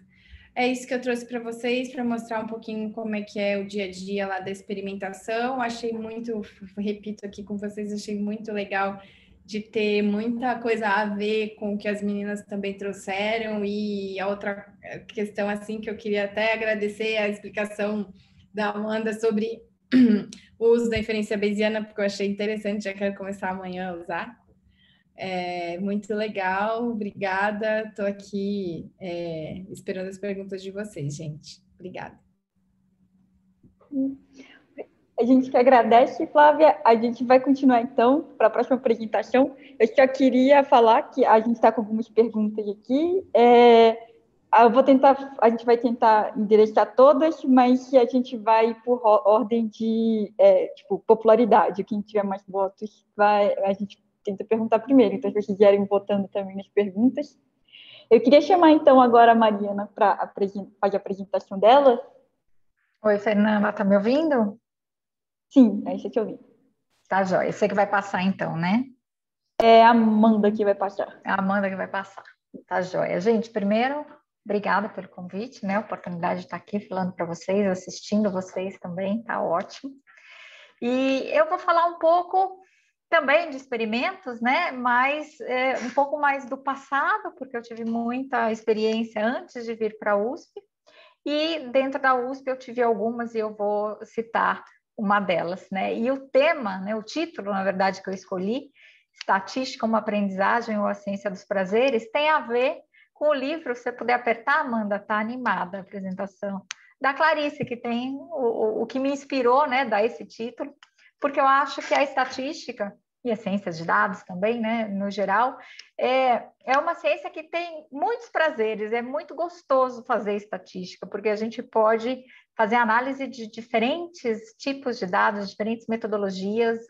É isso que eu trouxe para vocês, para mostrar um pouquinho como é que é o dia a dia lá da experimentação. Achei muito, repito aqui com vocês, achei muito legal de ter muita coisa a ver com o que as meninas também trouxeram. E a outra questão, assim, que eu queria até agradecer a explicação da Amanda sobre o uso da inferência bayesiana, porque eu achei interessante, já quero começar amanhã a usar. Muito legal, obrigada. Estou aqui esperando as perguntas de vocês, gente. Obrigada. A gente que agradece, Flávia. A gente vai continuar, então, para a próxima apresentação. Eu só queria falar que a gente está com algumas perguntas aqui. A gente vai tentar endereçar todas, mas a gente vai por ordem de popularidade. Quem tiver mais votos, a gente tenta perguntar primeiro. Então, se vocês quiserem votando também nas perguntas. Eu queria chamar, então, agora a Mariana para fazer a apresentação dela. Oi, Fernanda, tá me ouvindo? Sim, é isso que eu vi. Tá joia. Você que vai passar então, né? É a Amanda que vai passar. É a Amanda que vai passar. Tá joia. Gente, primeiro, obrigada pelo convite, né? A oportunidade de estar aqui falando para vocês, assistindo vocês também, tá ótimo. E eu vou falar um pouco também de experimentos, né? Mas um pouco mais do passado, porque eu tive muita experiência antes de vir para a USP. E dentro da USP eu tive algumas e eu vou citar uma delas, né? E o tema, né, o título, na verdade, que eu escolhi, Estatística, uma aprendizagem ou a ciência dos prazeres, tem a ver com o livro, se você puder apertar, Amanda, tá animada a apresentação, da Clarice, que tem o que me inspirou, né, dar esse título, porque eu acho que a estatística e as ciências de dados também, né, no geral, é uma ciência que tem muitos prazeres, é muito gostoso fazer estatística, porque a gente pode fazer análise de diferentes tipos de dados, diferentes metodologias,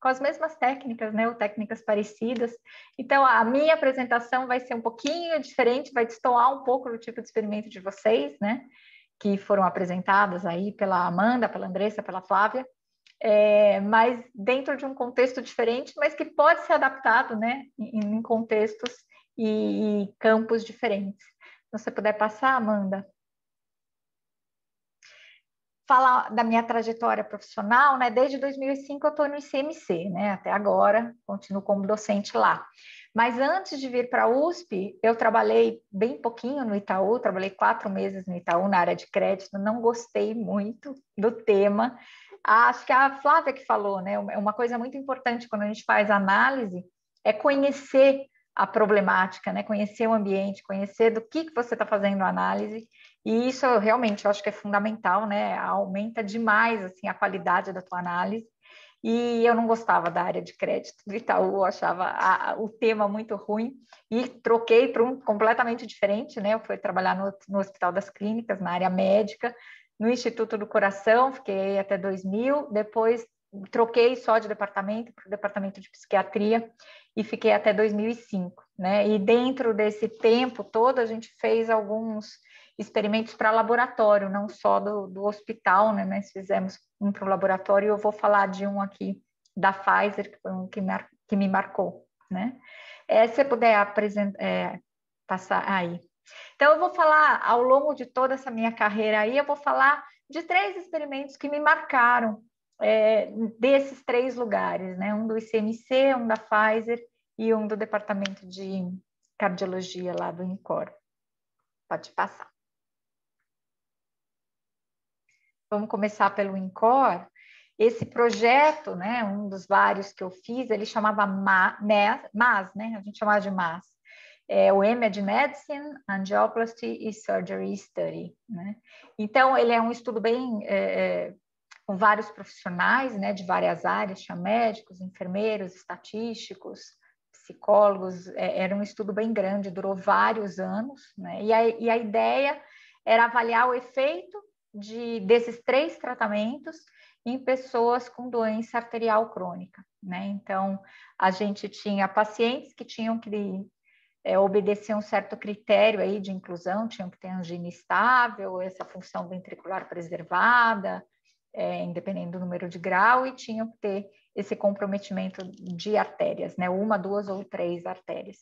com as mesmas técnicas, né, ou técnicas parecidas. Então, a minha apresentação vai ser um pouquinho diferente, vai destoar um pouco do tipo de experimento de vocês, né, que foram apresentadas aí pela Amanda, pela Andressa, pela Flávia, mas dentro de um contexto diferente, mas que pode ser adaptado, né, em contextos e campos diferentes. Se você puder passar, Amanda. Falar da minha trajetória profissional, né, desde 2005 eu estou no ICMC, né, até agora, continuo como docente lá. Mas antes de vir para a USP, eu trabalhei bem pouquinho no Itaú, trabalhei 4 meses no Itaú na área de crédito, não gostei muito do tema. Acho que a Flávia que falou, né? Uma coisa muito importante quando a gente faz análise é conhecer a problemática, né? Conhecer o ambiente, conhecer do que você está fazendo a análise. E isso realmente eu acho que é fundamental, né? Aumenta demais assim, a qualidade da tua análise. E eu não gostava da área de crédito do Itaú, eu achava o tema muito ruim e troquei para um completamente diferente, né? Eu fui trabalhar no Hospital das Clínicas, na área médica, no Instituto do Coração, fiquei até 2000, depois troquei só de departamento para o departamento de psiquiatria e fiquei até 2005, né? E dentro desse tempo todo a gente fez alguns experimentos para laboratório, não só do hospital, né? Mas fizemos um para o laboratório e eu vou falar de um aqui da Pfizer, que foi um que me marcou, né? Se você puder passar aí. Então, eu vou falar, ao longo de toda essa minha carreira aí, eu vou falar de 3 experimentos que me marcaram desses 3 lugares, né? Um do ICMC, um da Pfizer e um do Departamento de Cardiologia lá do INCOR. Pode passar. Vamos começar pelo INCOR. Esse projeto, né, um dos vários que eu fiz, ele chamava MAS, né? A gente chamava de MAS. O M é de Medicine, Angioplasty e Surgery Study, né? Então, ele é um estudo bem com vários profissionais, né, de várias áreas, tinha médicos, enfermeiros, estatísticos, psicólogos, era um estudo bem grande, durou vários anos, né? E a ideia era avaliar o efeito desses 3 tratamentos em pessoas com doença arterial crônica, né? Então, a gente tinha pacientes que tinham que obedecer um certo critério aí de inclusão, tinham que ter angina estável, essa função ventricular preservada, independente do número de grau, e tinham que ter esse comprometimento de artérias, né? 1, 2 ou 3 artérias.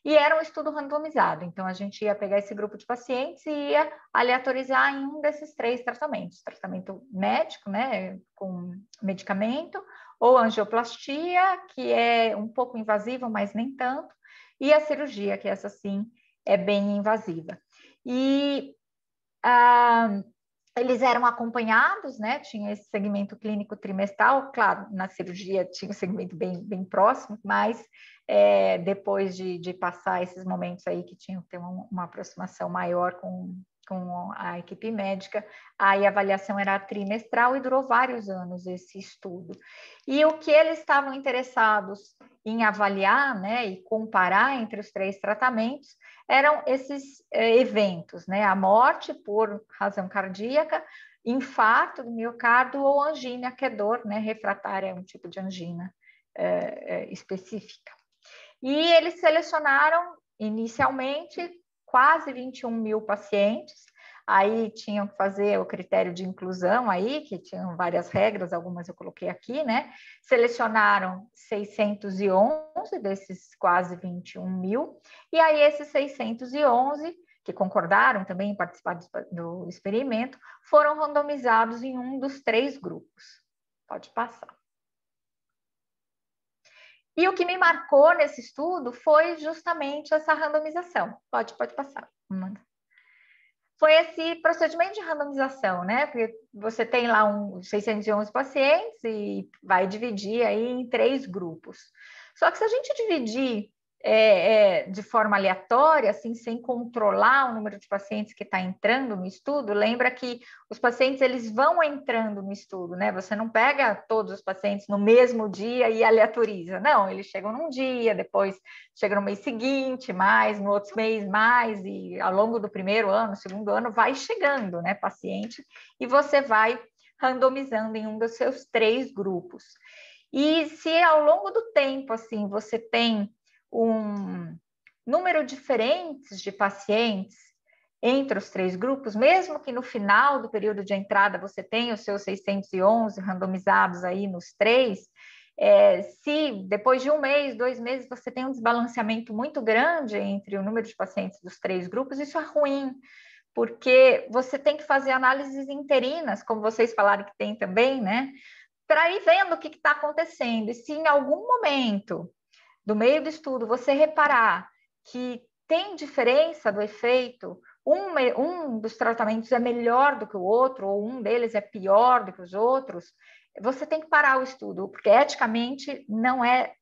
E era um estudo randomizado, então a gente ia pegar esse grupo de pacientes e ia aleatorizar em um desses 3 tratamentos. Tratamento médico, né, com medicamento, ou angioplastia, que é um pouco invasiva, mas nem tanto, e a cirurgia, que essa sim é bem invasiva. E eles eram acompanhados, né? Tinha esse segmento clínico trimestral, claro, na cirurgia tinha um segmento bem próximo, mas depois de passar esses momentos aí que tinham que ter uma aproximação maior com a equipe médica, aí a avaliação era trimestral e durou vários anos esse estudo. E o que eles estavam interessados em avaliar, né, e comparar entre os 3 tratamentos eram esses eventos, né, a morte por razão cardíaca, infarto do miocárdio ou angina, que é dor, né, refratária, é um tipo de angina específica. E eles selecionaram inicialmente quase 21 mil pacientes. Aí tinham que fazer o critério de inclusão aí, que tinham várias regras, algumas eu coloquei aqui, né? Selecionaram 611 desses quase 21 mil, e aí esses 611, que concordaram também em participar do experimento, foram randomizados em um dos 3 grupos. Pode passar. E o que me marcou nesse estudo foi justamente essa randomização. Pode passar, Amanda. Foi esse procedimento de randomização, né? Porque você tem lá 611 pacientes e vai dividir aí em 3 grupos. Só que se a gente dividir de forma aleatória, assim, sem controlar o número de pacientes que está entrando no estudo, lembra que os pacientes eles vão entrando no estudo, né? Você não pega todos os pacientes no mesmo dia e aleatoriza, não, eles chegam num dia, depois chegam no mês seguinte, mais, no outro mês mais, e ao longo do primeiro ano, segundo ano, vai chegando, né, paciente, e você vai randomizando em um dos seus 3 grupos. E se ao longo do tempo, assim, você tem um número diferente de pacientes entre os 3 grupos, mesmo que no final do período de entrada você tenha os seus 611 randomizados aí nos 3, se depois de 1 mês, 2 meses, você tem um desbalanceamento muito grande entre o número de pacientes dos 3 grupos, isso é ruim, porque você tem que fazer análises interinas, como vocês falaram que tem também, né? Para ir vendo o que está acontecendo. E se em algum momento do meio do estudo você reparar que tem diferença do efeito, um dos tratamentos é melhor do que o outro, ou um deles é pior do que os outros, você tem que parar o estudo, porque eticamente não é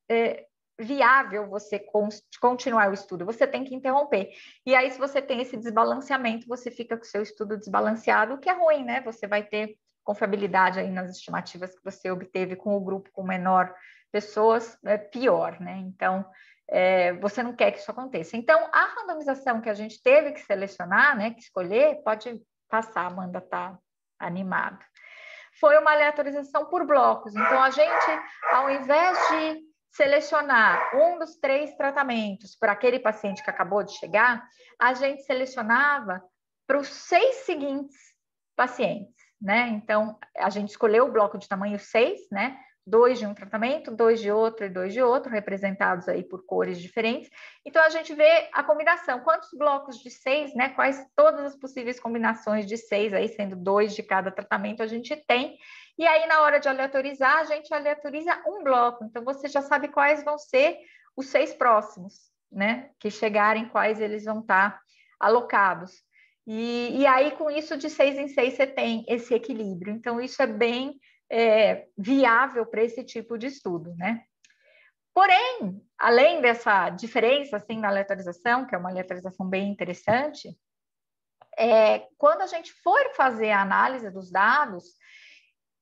viável você continuar o estudo, você tem que interromper. E aí, se você tem esse desbalanceamento, você fica com o seu estudo desbalanceado, o que é ruim, né? Você vai ter confiabilidade aí nas estimativas que você obteve com o grupo com menor pessoas, é pior, né? Então, você não quer que isso aconteça. Então, a randomização que a gente teve que selecionar, né, que escolher, pode passar, Amanda está animada, foi uma aleatorização por blocos. Então, a gente, ao invés de selecionar um dos 3 tratamentos para aquele paciente que acabou de chegar, a gente selecionava para os 6 seguintes pacientes, né? Então, a gente escolheu o bloco de tamanho 6, né? 2 de um tratamento, 2 de outro e 2 de outro, representados aí por cores diferentes. Então, a gente vê a combinação. Quantos blocos de 6, né? Quais todas as possíveis combinações de 6, aí sendo 2 de cada tratamento a gente tem. E aí, na hora de aleatorizar, a gente aleatoriza um bloco. Então, você já sabe quais vão ser os 6 próximos, né? Que chegarem, quais eles vão estar alocados. E aí, com isso, de 6 em 6, você tem esse equilíbrio. Então, isso é bem viável para esse tipo de estudo, né? Porém, além dessa diferença, assim, na aleatorização, que é uma aleatorização bem interessante, quando a gente for fazer a análise dos dados,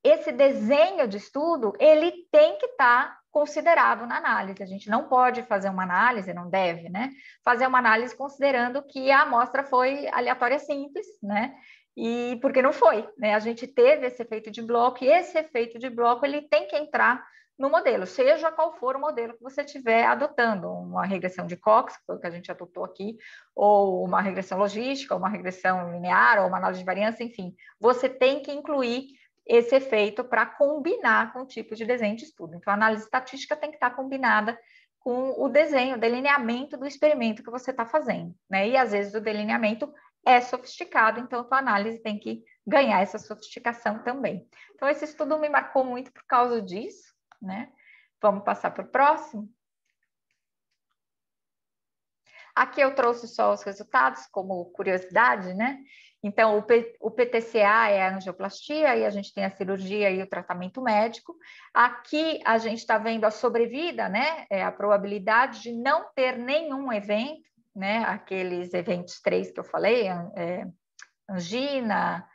esse desenho de estudo, ele tem que estar considerado na análise. A gente não pode fazer uma análise, não deve, né? Fazer uma análise considerando que a amostra foi aleatória simples, né? E porque não foi, né? A gente teve esse efeito de bloco, e esse efeito de bloco, ele tem que entrar no modelo, seja qual for o modelo que você estiver adotando, uma regressão de Cox, que foi o que a gente adotou aqui, ou uma regressão logística, ou uma regressão linear, ou uma análise de variância, enfim, você tem que incluir esse efeito para combinar com o tipo de desenho de estudo. Então, a análise estatística tem que estar combinada com o desenho, o delineamento do experimento que você está fazendo, né? E às vezes o delineamento é sofisticado, então a tua análise tem que ganhar essa sofisticação também. Então, esse estudo me marcou muito por causa disso, né? Vamos passar para o próximo. Aqui eu trouxe só os resultados como curiosidade, né? Então, o PTCA é a angioplastia, e a gente tem a cirurgia e o tratamento médico. Aqui a gente está vendo a sobrevida, né? A probabilidade de não ter nenhum evento, né? Aqueles eventos 3 que eu falei, angina,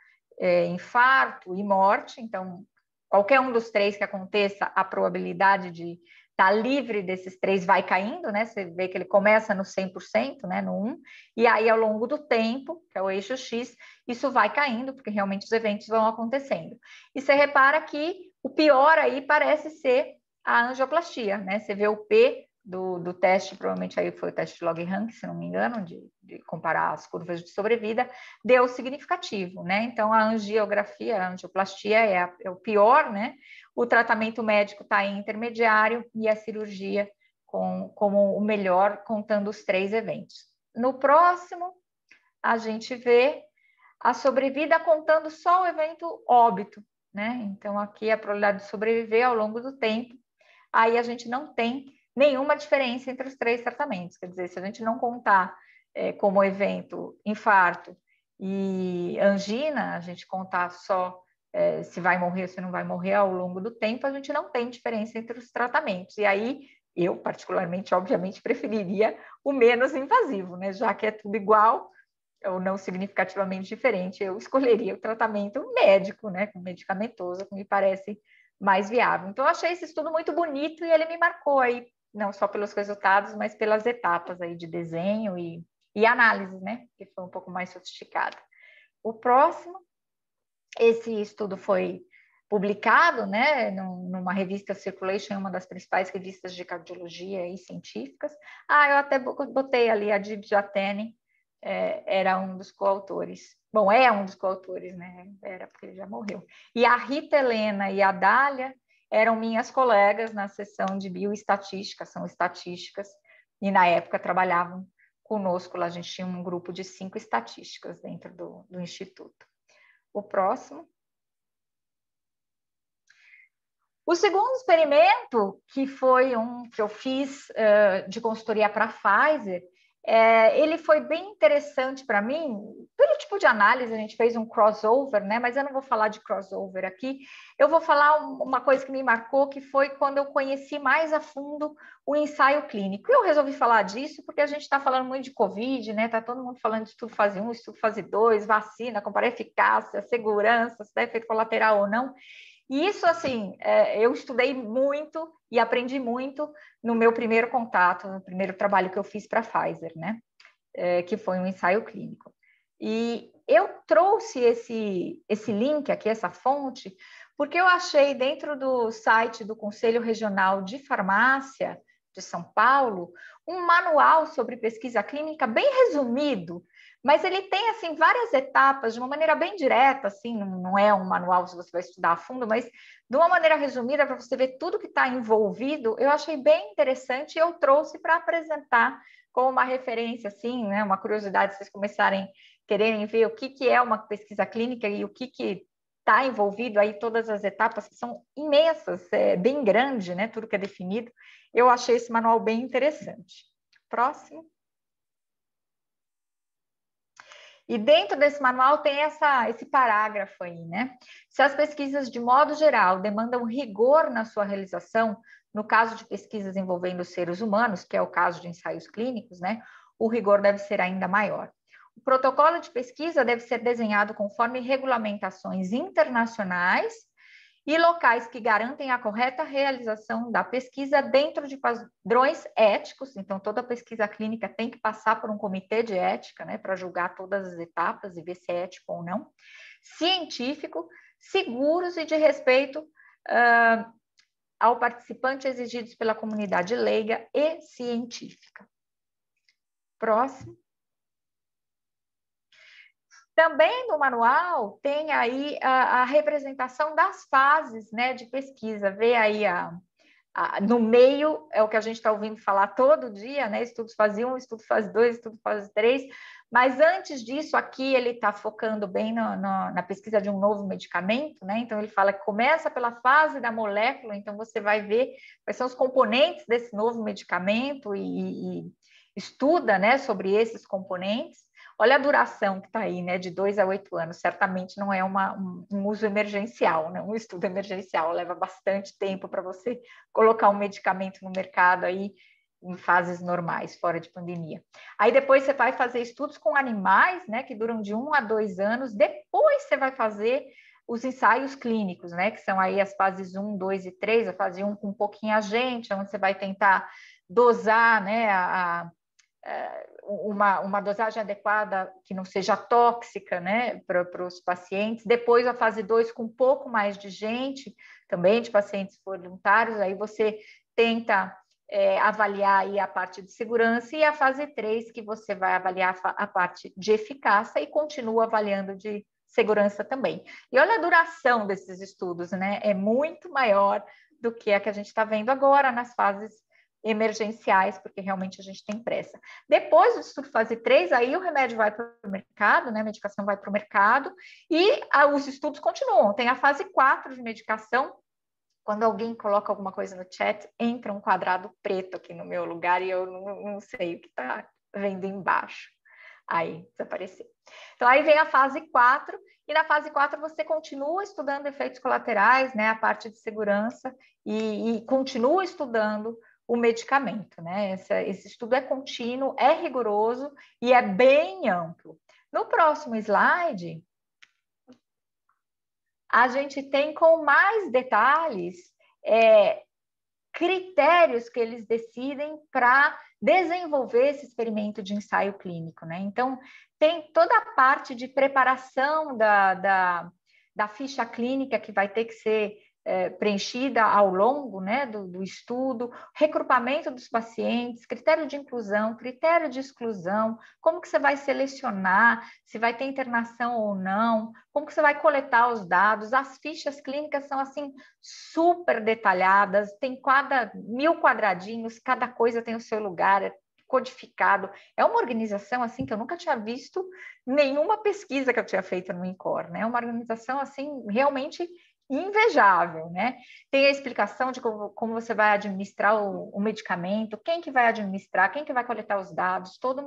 infarto e morte. Então, qualquer um dos 3 que aconteça, a probabilidade de estar livre desses 3 vai caindo, né? Você vê que ele começa no 100%, né? No 1, e aí ao longo do tempo, que é o eixo X, isso vai caindo, porque realmente os eventos vão acontecendo. E você repara que o pior aí parece ser a angioplastia, né? Você vê o P do teste, provavelmente aí foi o teste de log-rank, se não me engano, de comparar as curvas de sobrevida, deu significativo, né? Então, a angiografia, a angioplastia é o pior, né? O tratamento médico está em intermediário e a cirurgia como o melhor, contando os 3 eventos. No próximo, a gente vê a sobrevida contando só o evento óbito, né? Então, aqui a probabilidade de sobreviver ao longo do tempo, aí a gente não tem nenhuma diferença entre os 3 tratamentos. Quer dizer, se a gente não contar como evento infarto e angina, a gente contar só se vai morrer ou se não vai morrer ao longo do tempo, a gente não tem diferença entre os tratamentos. E aí, eu, particularmente, obviamente, preferiria o menos invasivo, né? Já que é tudo igual, ou não significativamente diferente, eu escolheria o tratamento médico, né, medicamentoso, que me parece mais viável. Então, eu achei esse estudo muito bonito e ele me marcou aí, não só pelos resultados, mas pelas etapas aí de desenho e análise, né, que foi um pouco mais sofisticado. O próximo, esse estudo foi publicado, né, numa revista Circulation, uma das principais revistas de cardiologia e científicas. Eu até botei ali a Dib Jatene, era um dos coautores. Bom, é um dos coautores, né? Era porque ele já morreu. E a Rita Helena e a Dália eram minhas colegas na seção de bioestatística, são estatísticas, e na época trabalhavam conosco, lá a gente tinha um grupo de 5 estatísticas dentro do instituto. O próximo. O segundo experimento, que foi um que eu fiz de consultoria para a Pfizer, ele foi bem interessante para mim, pelo tipo de análise, a gente fez um crossover, né? Mas eu não vou falar de crossover aqui, eu vou falar uma coisa que me marcou, que foi quando eu conheci mais a fundo o ensaio clínico. Eu resolvi falar disso porque a gente está falando muito de Covid, né? Está todo mundo falando de estudo fase 1, estudo fase 2, vacina, comparar eficácia, segurança, se dá efeito colateral ou não. E isso, assim, eu estudei muito e aprendi muito no meu primeiro contato, no primeiro trabalho que eu fiz para a Pfizer, né? Que foi um ensaio clínico. E eu trouxe esse link aqui, essa fonte, porque eu achei dentro do site do Conselho Regional de Farmácia de São Paulo um manual sobre pesquisa clínica bem resumido, mas ele tem, assim, várias etapas, de uma maneira bem direta, assim, não é um manual se você vai estudar a fundo, mas de uma maneira resumida, para você ver tudo que está envolvido, eu achei bem interessante e eu trouxe para apresentar como uma referência, assim, né, uma curiosidade, se vocês começarem quererem ver o que é uma pesquisa clínica e o que está envolvido aí, todas as etapas, que são imensas, bem grande, né, tudo que é definido, eu achei esse manual bem interessante. Próximo. E dentro desse manual tem esse parágrafo aí, né? Se as pesquisas, de modo geral, demandam rigor na sua realização, no caso de pesquisas envolvendo seres humanos, que é o caso de ensaios clínicos, né? O rigor deve ser ainda maior. O protocolo de pesquisa deve ser desenhado conforme regulamentações internacionais e locais que garantem a correta realização da pesquisa dentro de padrões éticos. Então, toda pesquisa clínica tem que passar por um comitê de ética, né, para julgar todas as etapas e ver se é ético ou não. Científico, seguros e de respeito ao participante exigidos pela comunidade leiga e científica. Próximo. Também no manual tem aí a representação das fases, né, de pesquisa. Vê aí no meio, é o que a gente está ouvindo falar todo dia, né? Estudos fase 1, estudo fase 2, estudo fase 3. Mas antes disso, aqui ele está focando bem na pesquisa de um novo medicamento, né? Então ele fala que começa pela fase da molécula, então você vai ver quais são os componentes desse novo medicamento e estuda, né, sobre esses componentes. Olha a duração que está aí, né, de 2 a 8 anos. Certamente não é um uso emergencial, né? Um estudo emergencial. Leva bastante tempo para você colocar um medicamento no mercado aí em fases normais, fora de pandemia. Aí depois você vai fazer estudos com animais, né, que duram de 1 a 2 anos. Depois você vai fazer os ensaios clínicos, né, que são aí as fases 1, 2 e 3. A fase 1 com um pouquinho agente, onde você vai tentar dosar, né, uma dosagem adequada que não seja tóxica, né, para os pacientes. Depois a fase 2 com um pouco mais de gente, também de pacientes voluntários, aí você tenta avaliar aí a parte de segurança, e a fase 3, que você vai avaliar a parte de eficácia e continua avaliando de segurança também. E olha a duração desses estudos, né? É muito maior do que a que a gente está vendo agora nas fases emergenciais, porque realmente a gente tem pressa. Depois do estudo fase 3, aí o remédio vai para o mercado, né? A medicação vai para o mercado, e os estudos continuam. Tem a fase 4 de medicação. Quando alguém coloca alguma coisa no chat, entra um quadrado preto aqui no meu lugar e eu não sei o que está vendo embaixo. Aí, desapareceu. Então, aí vem a fase 4, e na fase 4 você continua estudando efeitos colaterais, né, a parte de segurança, e continua estudando o medicamento, né? Esse estudo é contínuo, é rigoroso e é bem amplo. No próximo slide, a gente tem com mais detalhes critérios que eles decidem para desenvolver esse experimento de ensaio clínico, né? Então, tem toda a parte de preparação da ficha clínica que vai ter que ser preenchida ao longo, né, do estudo, recrutamento dos pacientes, critério de inclusão, critério de exclusão, como que você vai selecionar, se vai ter internação ou não, como que você vai coletar os dados. As fichas clínicas são, assim, super detalhadas, tem 1000 quadradinhos, cada coisa tem o seu lugar, é codificado. É uma organização, assim, que eu nunca tinha visto nenhuma pesquisa que eu tinha feito no INCOR, né? É uma organização, assim, realmente invejável, né? Tem a explicação de como você vai administrar o medicamento, quem que vai administrar, quem que vai coletar os dados, todo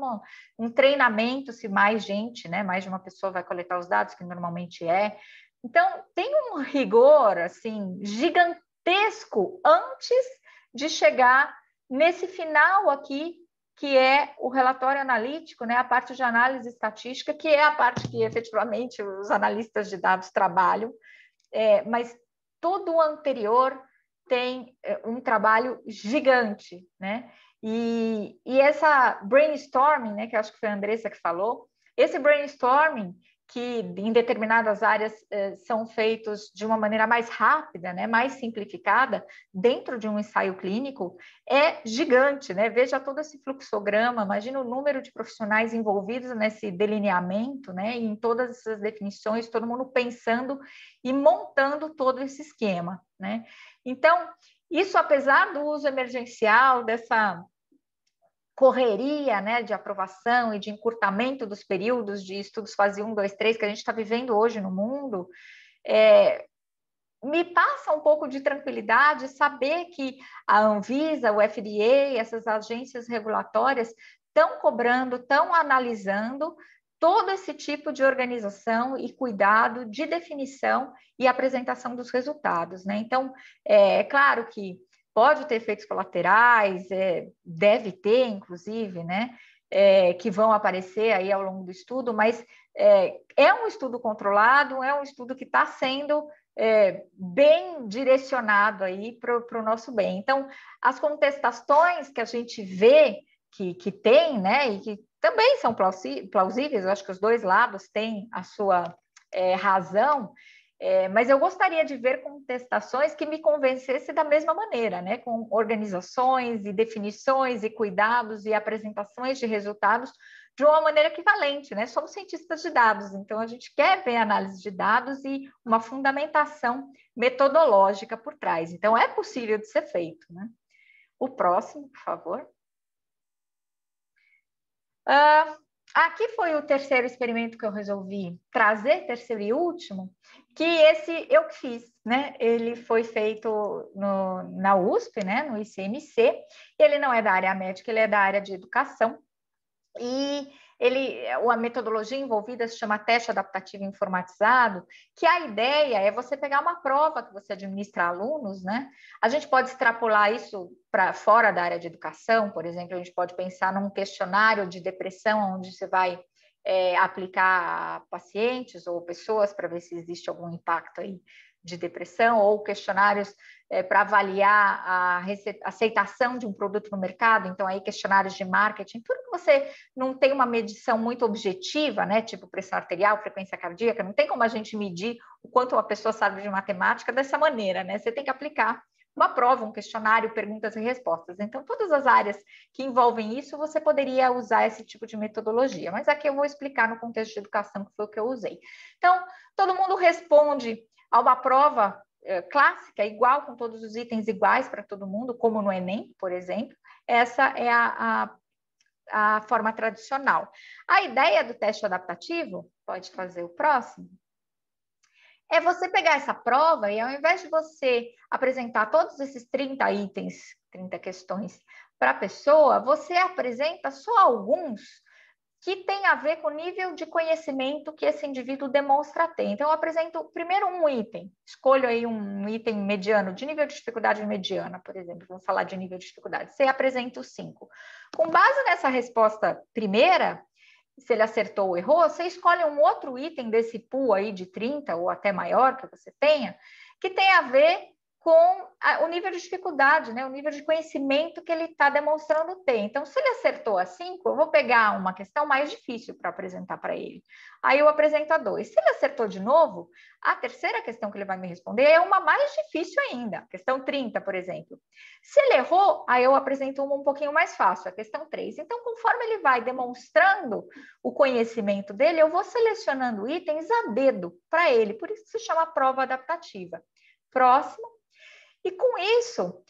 um treinamento, se mais gente, né? Mais de uma pessoa vai coletar os dados, que normalmente é. Então, tem um rigor, assim, gigantesco antes de chegar nesse final aqui, que é o relatório analítico, né? A parte de análise estatística, que é a parte que efetivamente os analistas de dados trabalham. Mas todo o anterior tem um trabalho gigante, né? E essa brainstorming, né, que eu acho que foi a Andressa que falou, esse brainstorming que em determinadas áreas são feitos de uma maneira mais rápida, né, mais simplificada, dentro de um ensaio clínico, é gigante, né? Veja todo esse fluxograma, imagina o número de profissionais envolvidos nesse delineamento, né, em todas essas definições, todo mundo pensando e montando todo esse esquema, né? Então, isso, apesar do uso emergencial, dessa correria, né, de aprovação e de encurtamento dos períodos de estudos fase 1, 2, 3 que a gente está vivendo hoje no mundo, me passa um pouco de tranquilidade saber que a Anvisa, o FDA, essas agências regulatórias estão cobrando, estão analisando todo esse tipo de organização e cuidado de definição e apresentação dos resultados, né? Então, é claro que pode ter efeitos colaterais, deve ter, inclusive, né? Que vão aparecer aí ao longo do estudo, mas é um estudo controlado, é um estudo que está sendo bem direcionado aí para o nosso bem. Então, as contestações que a gente vê que tem, né, e que também são plausíveis, eu acho que os dois lados têm a sua razão, mas eu gostaria de ver contestações que me convencessem da mesma maneira, né, com organizações e definições e cuidados e apresentações de resultados de uma maneira equivalente, né? Somos cientistas de dados, então a gente quer ver análise de dados e uma fundamentação metodológica por trás. Então, é possível de ser feito, né? O próximo, por favor. Aqui foi o terceiro experimento que eu resolvi trazer, terceiro e último, que esse eu que fiz, né? Ele foi feito na USP, né? No ICMC. Ele não é da área médica, ele é da área de educação. E a metodologia envolvida se chama teste adaptativo informatizado, que a ideia é você pegar uma prova que você administra a alunos, né? A gente pode extrapolar isso para fora da área de educação, por exemplo, a gente pode pensar num questionário de depressão, onde você vai aplicar a pacientes ou pessoas para ver se existe algum impacto aí de depressão, ou questionários para avaliar a aceitação de um produto no mercado, então aí questionários de marketing, tudo que você não tem uma medição muito objetiva, né, tipo pressão arterial, frequência cardíaca, não tem como a gente medir o quanto uma pessoa sabe de matemática dessa maneira, né, você tem que aplicar uma prova, um questionário, perguntas e respostas. Então, todas as áreas que envolvem isso, você poderia usar esse tipo de metodologia. Mas aqui eu vou explicar no contexto de educação, que foi o que eu usei. Então, todo mundo responde a uma prova clássica, igual, com todos os itens iguais para todo mundo, como no Enem, por exemplo. Essa é a forma tradicional. A ideia do teste adaptativo, pode fazer o próximo, é você pegar essa prova e, ao invés de você apresentar todos esses 30 itens, 30 questões para a pessoa, você apresenta só alguns que tem a ver com o nível de conhecimento que esse indivíduo demonstra ter. Então, eu apresento primeiro um item, escolho aí um item mediano, de nível de dificuldade mediana, por exemplo, vamos falar de nível de dificuldade. Você apresenta os 5. Com base nessa resposta primeira, se ele acertou ou errou, você escolhe um outro item desse pool aí de 30 ou até maior que você tenha, que tem a ver com o nível de dificuldade, né? O nível de conhecimento que ele está demonstrando ter. Então, se ele acertou a 5, eu vou pegar uma questão mais difícil para apresentar para ele. Aí eu apresento a 2. Se ele acertou de novo, a terceira questão que ele vai me responder é uma mais difícil ainda, questão 30, por exemplo. Se ele errou, aí eu apresento uma um pouquinho mais fácil, a questão 3. Então, conforme ele vai demonstrando o conhecimento dele, eu vou selecionando itens a dedo para ele, por isso se chama prova adaptativa. Próximo. E com isso,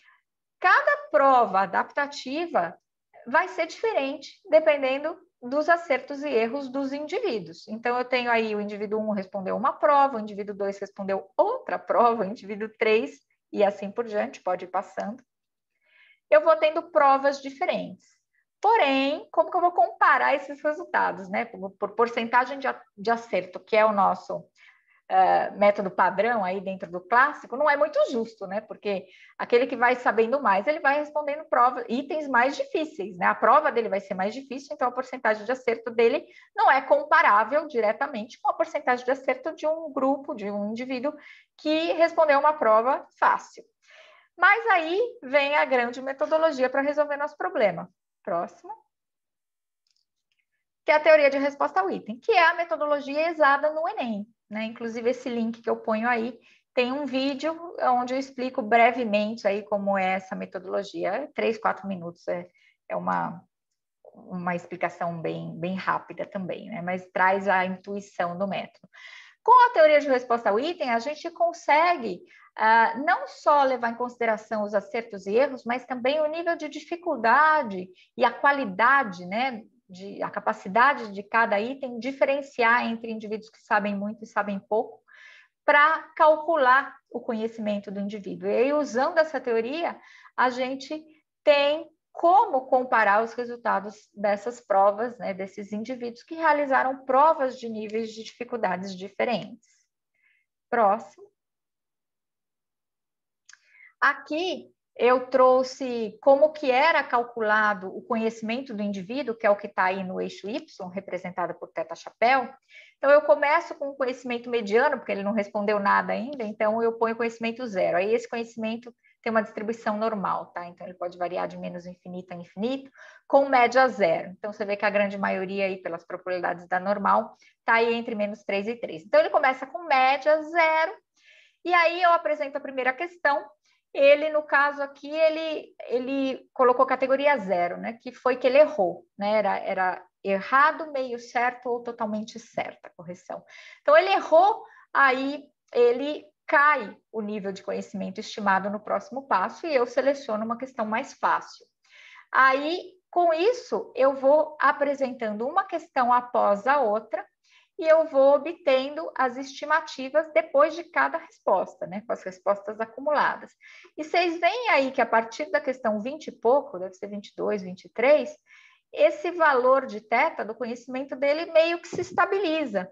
cada prova adaptativa vai ser diferente, dependendo dos acertos e erros dos indivíduos. Então, eu tenho aí o indivíduo 1 respondeu uma prova, o indivíduo 2 respondeu outra prova, o indivíduo 3, e assim por diante, pode ir passando. Eu vou tendo provas diferentes. Porém, como que eu vou comparar esses resultados, né? Por porcentagem de acerto, que é o nosso método padrão aí dentro do clássico, não é muito justo, né? Porque aquele que vai sabendo mais, ele vai respondendo itens mais difíceis, né? A prova dele vai ser mais difícil, então a porcentagem de acerto dele não é comparável diretamente com a porcentagem de acerto de um grupo, de um indivíduo que respondeu uma prova fácil. Mas aí vem a grande metodologia para resolver nosso problema. Próximo. Que é a teoria de resposta ao item, que é a metodologia usada no Enem, né? Inclusive, esse link que eu ponho aí tem um vídeo onde eu explico brevemente aí como é essa metodologia. 3, 4 minutos é uma explicação bem rápida também, né? Mas traz a intuição do método. Com a teoria de resposta ao item, a gente consegue não só levar em consideração os acertos e erros, mas também o nível de dificuldade e a qualidade, né? A capacidade de cada item diferenciar entre indivíduos que sabem muito e sabem pouco, para calcular o conhecimento do indivíduo. E aí, usando essa teoria, a gente tem como comparar os resultados dessas provas, né, desses indivíduos que realizaram provas de níveis de dificuldades diferentes. Próximo. Aqui eu trouxe como que era calculado o conhecimento do indivíduo, que é o que está aí no eixo Y, representado por teta-chapéu. Então, eu começo com o conhecimento mediano, porque ele não respondeu nada ainda, então eu ponho conhecimento 0. Aí esse conhecimento tem uma distribuição normal, tá? Então, ele pode variar de menos infinito a infinito, com média 0. Então, você vê que a grande maioria aí, pelas probabilidades da normal, está aí entre menos 3 e 3. Então, ele começa com média 0, e aí eu apresento a primeira questão. Ele, no caso aqui, ele colocou categoria 0, né? Que foi que ele errou, né? Era errado, meio certo ou totalmente certa a correção. Então, ele errou, aí ele cai o nível de conhecimento estimado no próximo passo e eu seleciono uma questão mais fácil. Aí, com isso, eu vou apresentando uma questão após a outra, e eu vou obtendo as estimativas depois de cada resposta, né? Com as respostas acumuladas. E vocês veem aí que a partir da questão 20 e pouco, deve ser 22, 23, esse valor de θ do conhecimento dele meio que se estabiliza.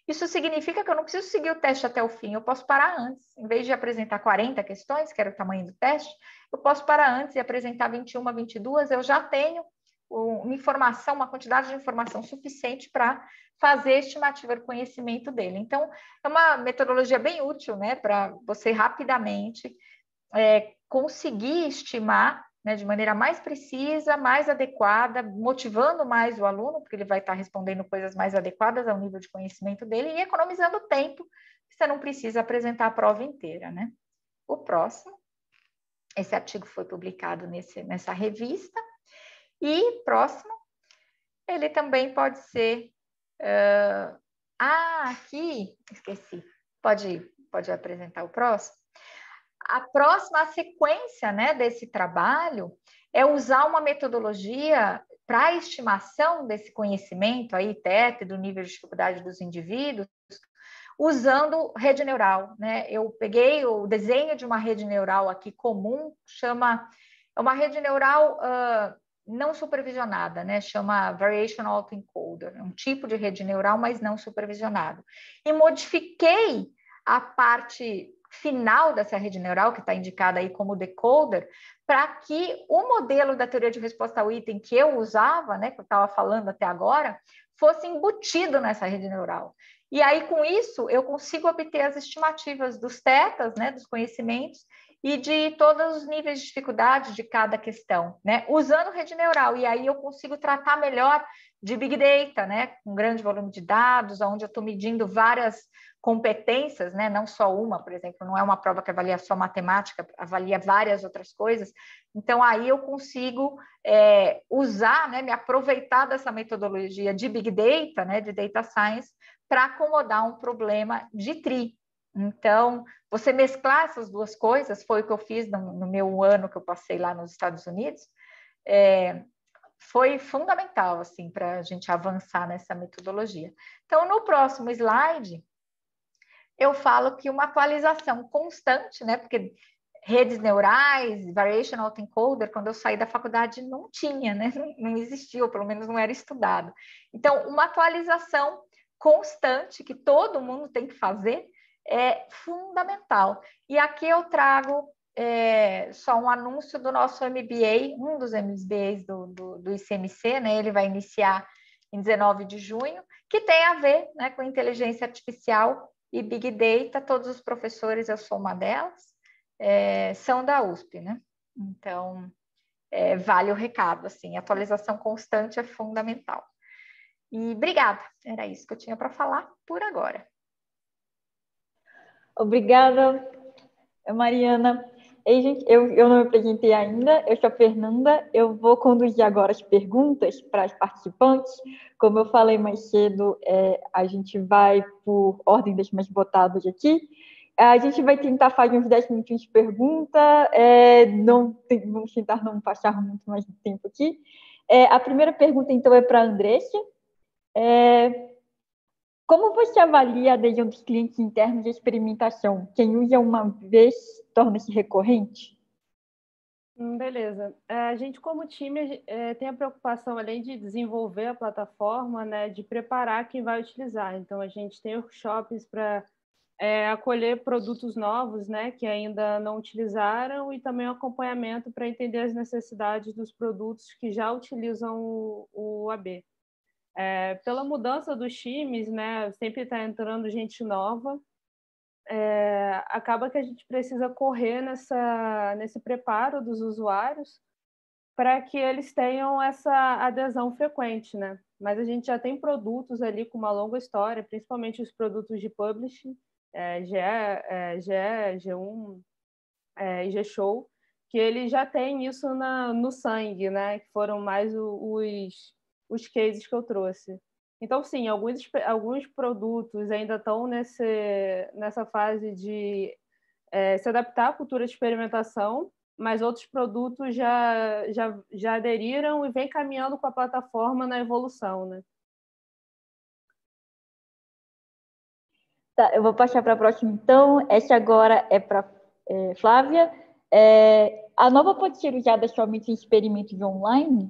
Isso significa que eu não preciso seguir o teste até o fim, eu posso parar antes. Em vez de apresentar 40 questões, que era o tamanho do teste, eu posso parar antes e apresentar 21, 22, eu já tenho uma quantidade de informação suficiente para fazer a estimativa do conhecimento dele. Então, é uma metodologia bem útil, né, para você rapidamente conseguir estimar, né, de maneira mais precisa, mais adequada, motivando mais o aluno, porque ele vai estar respondendo coisas mais adequadas ao nível de conhecimento dele e economizando tempo, você não precisa apresentar a prova inteira, né? O próximo. Esse artigo foi publicado nessa revista. E próximo, ele também pode ser... aqui, esqueci. Pode apresentar o próximo? A próxima sequência, né, desse trabalho é usar uma metodologia para a estimação desse conhecimento aí, TET, do nível de dificuldade dos indivíduos, usando rede neural, né? Eu peguei o desenho de uma rede neural aqui comum, é uma rede neural não supervisionada, né? Chama Variational Autoencoder, é um tipo de rede neural, mas não supervisionado. E modifiquei a parte final dessa rede neural, que está indicada aí como decoder, para que o modelo da teoria de resposta ao item que eu usava, né, que eu estava falando até agora, fosse embutido nessa rede neural. E aí, com isso, eu consigo obter as estimativas dos tetas, né, dos conhecimentos, e de todos os níveis de dificuldade de cada questão, né, usando rede neural. E aí eu consigo tratar melhor de Big Data, né, com grande volume de dados, onde eu estou medindo várias competências, né, não só uma, por exemplo, não é uma prova que avalia só matemática, avalia várias outras coisas. Então, aí eu consigo usar, né, me aproveitar dessa metodologia de Big Data, né, de Data Science, para acomodar um problema de TRI. Então, você mesclar essas duas coisas, foi o que eu fiz no meu ano que eu passei lá nos Estados Unidos, foi fundamental, assim, para a gente avançar nessa metodologia. Então, no próximo slide, eu falo que uma atualização constante, né, porque redes neurais, Variational Autoencoder, quando eu saí da faculdade não tinha, né, não existia, ou pelo menos não era estudado. Então, uma atualização constante que todo mundo tem que fazer é fundamental. E aqui eu trago só um anúncio do nosso MBA, um dos MBAs do ICMC, né? Ele vai iniciar em 19 de junho, que tem a ver, né, com inteligência artificial e Big Data. Todos os professores, eu sou uma delas, são da USP, né? Então, vale o recado, assim, atualização constante é fundamental. E obrigada, era isso que eu tinha para falar por agora. Obrigada, Mariana. Ei, gente, eu não me apresentei ainda, eu sou a Fernanda, eu vou conduzir agora as perguntas para os participantes. Como eu falei mais cedo, a gente vai por ordem das mais votadas aqui. A gente vai tentar fazer uns 10 minutinhos de pergunta, vamos tentar não passar muito mais tempo aqui. A primeira pergunta, então, é para a Andressa. Como você avalia a adesão dos clientes internos de experimentação? Quem usa uma vez torna-se recorrente? Beleza. A gente, como time, tem a preocupação, além de desenvolver a plataforma, né, de preparar quem vai utilizar. Então, a gente tem workshops para acolher produtos novos, né, que ainda não utilizaram, e também um acompanhamento para entender as necessidades dos produtos que já utilizam o AB. Pela mudança dos times, né, sempre está entrando gente nova, acaba que a gente precisa correr nesse preparo dos usuários para que eles tenham essa adesão frequente, né? Mas a gente já tem produtos ali com uma longa história, principalmente os produtos de publishing, GE, G1 e G-Show, que eles já têm isso no sangue, né? Que foram mais os cases que eu trouxe. Então, sim, alguns produtos ainda estão nessa fase de se adaptar à cultura de experimentação, mas outros produtos já aderiram e vêm caminhando com a plataforma na evolução, né? Tá, eu vou passar para a próxima, então. Essa agora é para Flávia. A nova pode ser usada somente em experimentos online?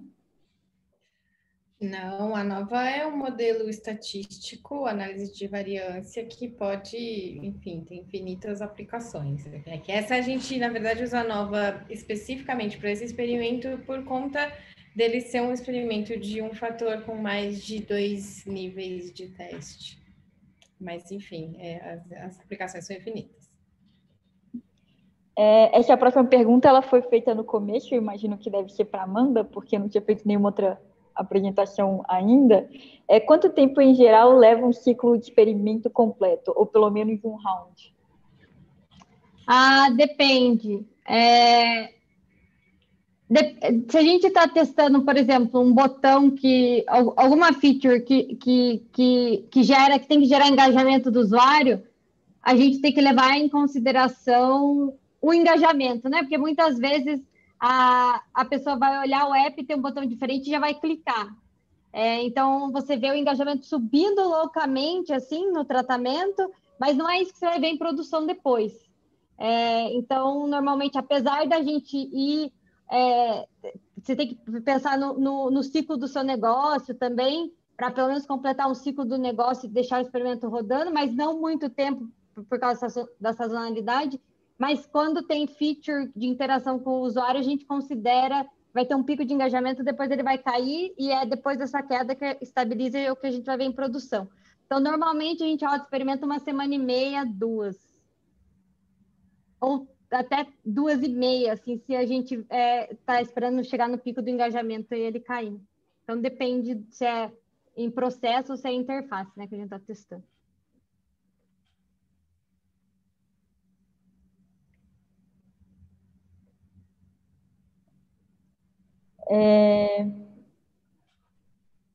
Não, a nova é um modelo estatístico, análise de variância, que pode, enfim, tem infinitas aplicações. É que essa a gente, na verdade, usa a nova especificamente para esse experimento por conta dele ser um experimento de um fator com mais de 2 níveis de teste. Mas, enfim, as aplicações são infinitas. Essa próxima pergunta ela foi feita no começo, eu imagino que deve ser para a Amanda, porque eu não tinha feito nenhuma outra apresentação ainda. Quanto tempo, em geral, leva um ciclo de experimento completo, ou pelo menos um round? Depende. Se a gente está testando, por exemplo, um botão alguma feature que tem que gerar engajamento do usuário, a gente tem que levar em consideração o engajamento, né? Porque muitas vezes a pessoa vai olhar o app, tem um botão diferente e já vai clicar. Então, você vê o engajamento subindo loucamente, assim, no tratamento, mas não é isso que você vai ver em produção depois. Então, normalmente, apesar da gente ir... você tem que pensar no ciclo do seu negócio também, para pelo menos completar um ciclo do negócio e deixar o experimento rodando, mas não muito tempo por causa da sazonalidade. Mas quando tem feature de interação com o usuário, a gente considera, vai ter um pico de engajamento, depois ele vai cair, e é depois dessa queda que estabiliza o que a gente vai ver em produção. Então, normalmente, a gente experimenta 1,5 semanas, 2. Ou até 2,5, assim, se a gente está esperando chegar no pico do engajamento e ele cair. Então, depende se é em processo ou se é interface, né, que a gente está testando.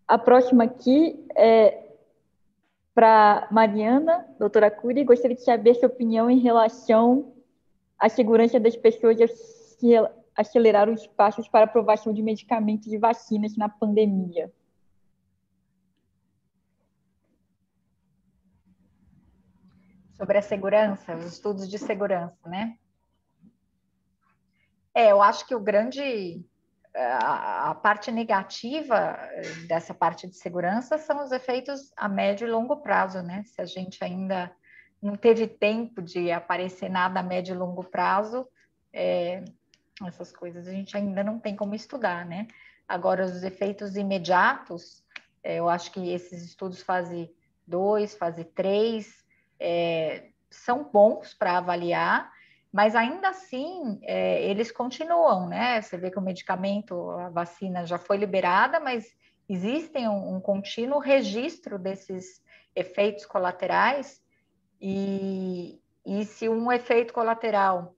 A próxima aqui é para Mariana, doutora Cury. Gostaria de saber sua opinião em relação à segurança das pessoas que aceleraram os passos para aprovação de medicamentos e vacinas na pandemia. Sobre a segurança, os estudos de segurança, né? Eu acho que a parte negativa dessa parte de segurança são os efeitos a médio e longo prazo, né? Se a gente ainda não teve tempo de aparecer nada a médio e longo prazo, essas coisas a gente ainda não tem como estudar, né? Agora, os efeitos imediatos, eu acho que esses estudos fase 2, fase 3, são bons para avaliar, mas ainda assim eles continuam, né? Você vê que o medicamento, a vacina já foi liberada, mas existem um contínuo registro desses efeitos colaterais, e se um efeito colateral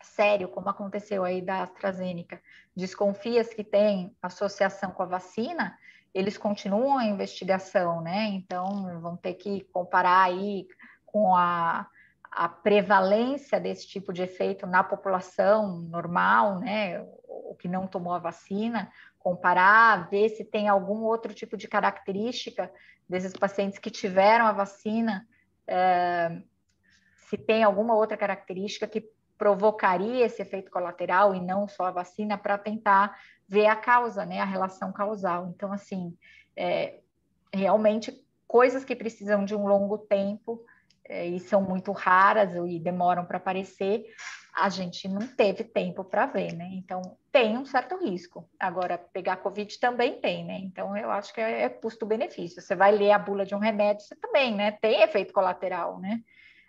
sério, como aconteceu aí da AstraZeneca, desconfia-se que tem associação com a vacina, eles continuam a investigação, né? Então, vão ter que comparar aí com a prevalência desse tipo de efeito na população normal, né? O que não tomou a vacina, comparar, ver se tem algum outro tipo de característica desses pacientes que tiveram a vacina, se tem alguma outra característica que provocaria esse efeito colateral e não só a vacina, para tentar ver a causa, né, a relação causal. Então, assim, realmente, coisas que precisam de um longo tempo e são muito raras e demoram para aparecer, a gente não teve tempo para ver, né? Então, tem um certo risco. Agora, pegar Covid também tem, né? Então, eu acho que é custo-benefício. Você vai ler a bula de um remédio, você também, né? Tem efeito colateral, né?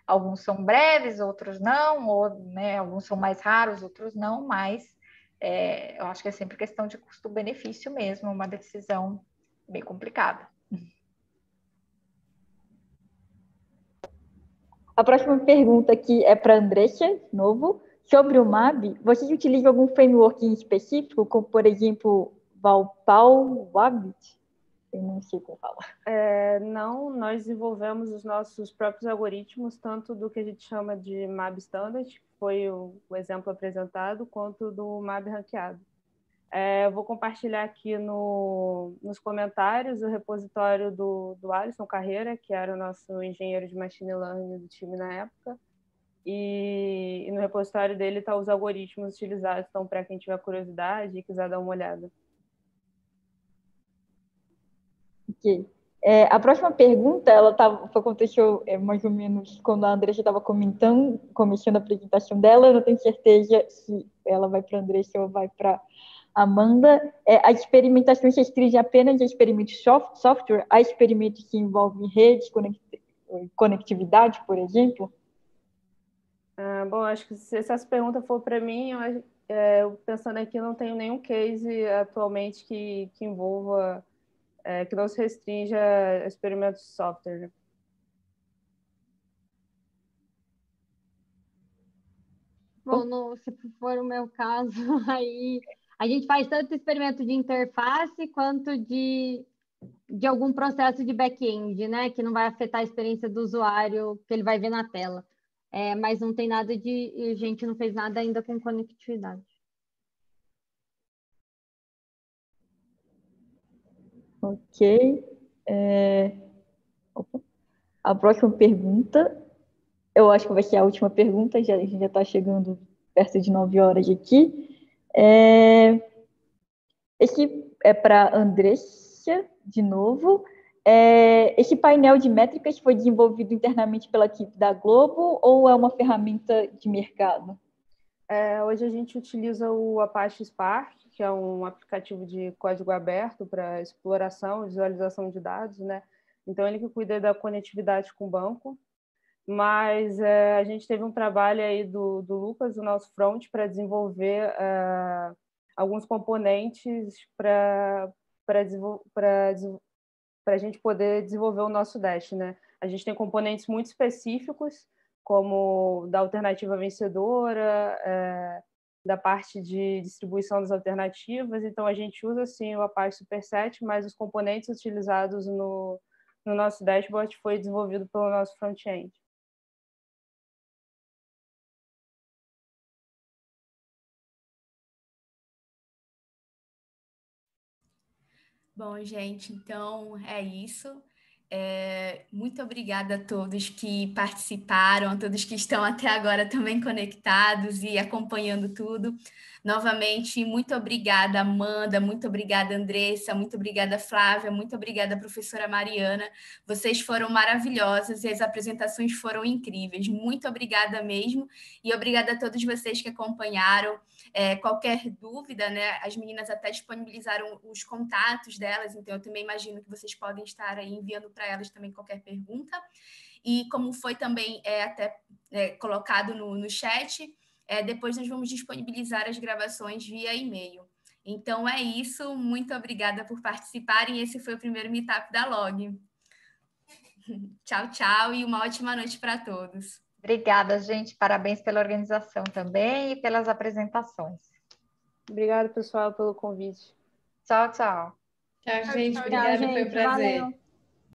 Alguns são breves, outros não, ou, né, alguns são mais raros, outros não, mas eu acho que é sempre questão de custo-benefício mesmo, uma decisão bem complicada. A próxima pergunta aqui é para a Andressa, de novo. Sobre o MAB, vocês utilizam algum framework em específico, como, por exemplo, Valpal, Wabbit? Eu não sei como falar. Não, nós desenvolvemos os nossos próprios algoritmos, tanto do que a gente chama de MAB Standard, que foi o exemplo apresentado, quanto do MAB ranqueado. Eu vou compartilhar aqui nos comentários o repositório do Alisson Carreira, que era o nosso engenheiro de machine learning do time na época, e no repositório dele estão os algoritmos utilizados, então para quem tiver curiosidade e quiser dar uma olhada. Okay. A próxima pergunta, aconteceu mais ou menos quando a Andressa estava começando a apresentação dela. Eu não tenho certeza se ela vai para a Andressa ou vai para Amanda. A experimentação se restringe apenas a experimentos software, a experimentos que envolvem redes, conectividade, por exemplo? Bom, acho que se essa pergunta for para mim, eu pensando aqui, não tenho nenhum case atualmente que envolva, que não se restrinja a experimentos de software, né? Bom, se for o meu caso, aí a gente faz tanto experimento de interface quanto de algum processo de back-end, né? Que não vai afetar a experiência do usuário que ele vai ver na tela. Mas não tem nada a gente não fez nada ainda com conectividade. Ok. Opa. A próxima pergunta, eu acho que vai ser a última pergunta, a gente já está chegando perto de 9 horas aqui. Esse é para Andressa, de novo. Esse painel de métricas foi desenvolvido internamente pela equipe da Globo ou é uma ferramenta de mercado? Hoje a gente utiliza o Apache Spark, que é um aplicativo de código aberto para exploração e visualização de dados, né? Então, ele que cuida da conectividade com o banco. Mas a gente teve um trabalho aí do Lucas, do nosso front, para desenvolver alguns componentes para a gente poder desenvolver o nosso Dash, né? A gente tem componentes muito específicos, como da alternativa vencedora, da parte de distribuição das alternativas. Então, a gente usa, sim, o Apache Superset, mas os componentes utilizados no nosso dashboard foi desenvolvido pelo nosso front-end. Bom, gente, então é isso. Muito obrigada a todos que participaram, a todos que estão até agora também conectados e acompanhando tudo. Novamente, muito obrigada, Amanda, muito obrigada, Andressa, muito obrigada, Flávia, muito obrigada, professora Mariana. Vocês foram maravilhosas e as apresentações foram incríveis. Muito obrigada mesmo e obrigada a todos vocês que acompanharam. Qualquer dúvida, né? As meninas até disponibilizaram os contatos delas, então eu também imagino que vocês podem estar aí enviando para elas também qualquer pergunta. E como foi também colocado no chat, depois nós vamos disponibilizar as gravações via e-mail. Então é isso, muito obrigada por participarem. Esse foi o primeiro Meetup da Log. Tchau, tchau e uma ótima noite para todos. Obrigada, gente. Parabéns pela organização também e pelas apresentações. Obrigada, pessoal, pelo convite. Tchau, tchau. Tchau, gente. Tchau, Obrigada, gente. foi um prazer. Valeu.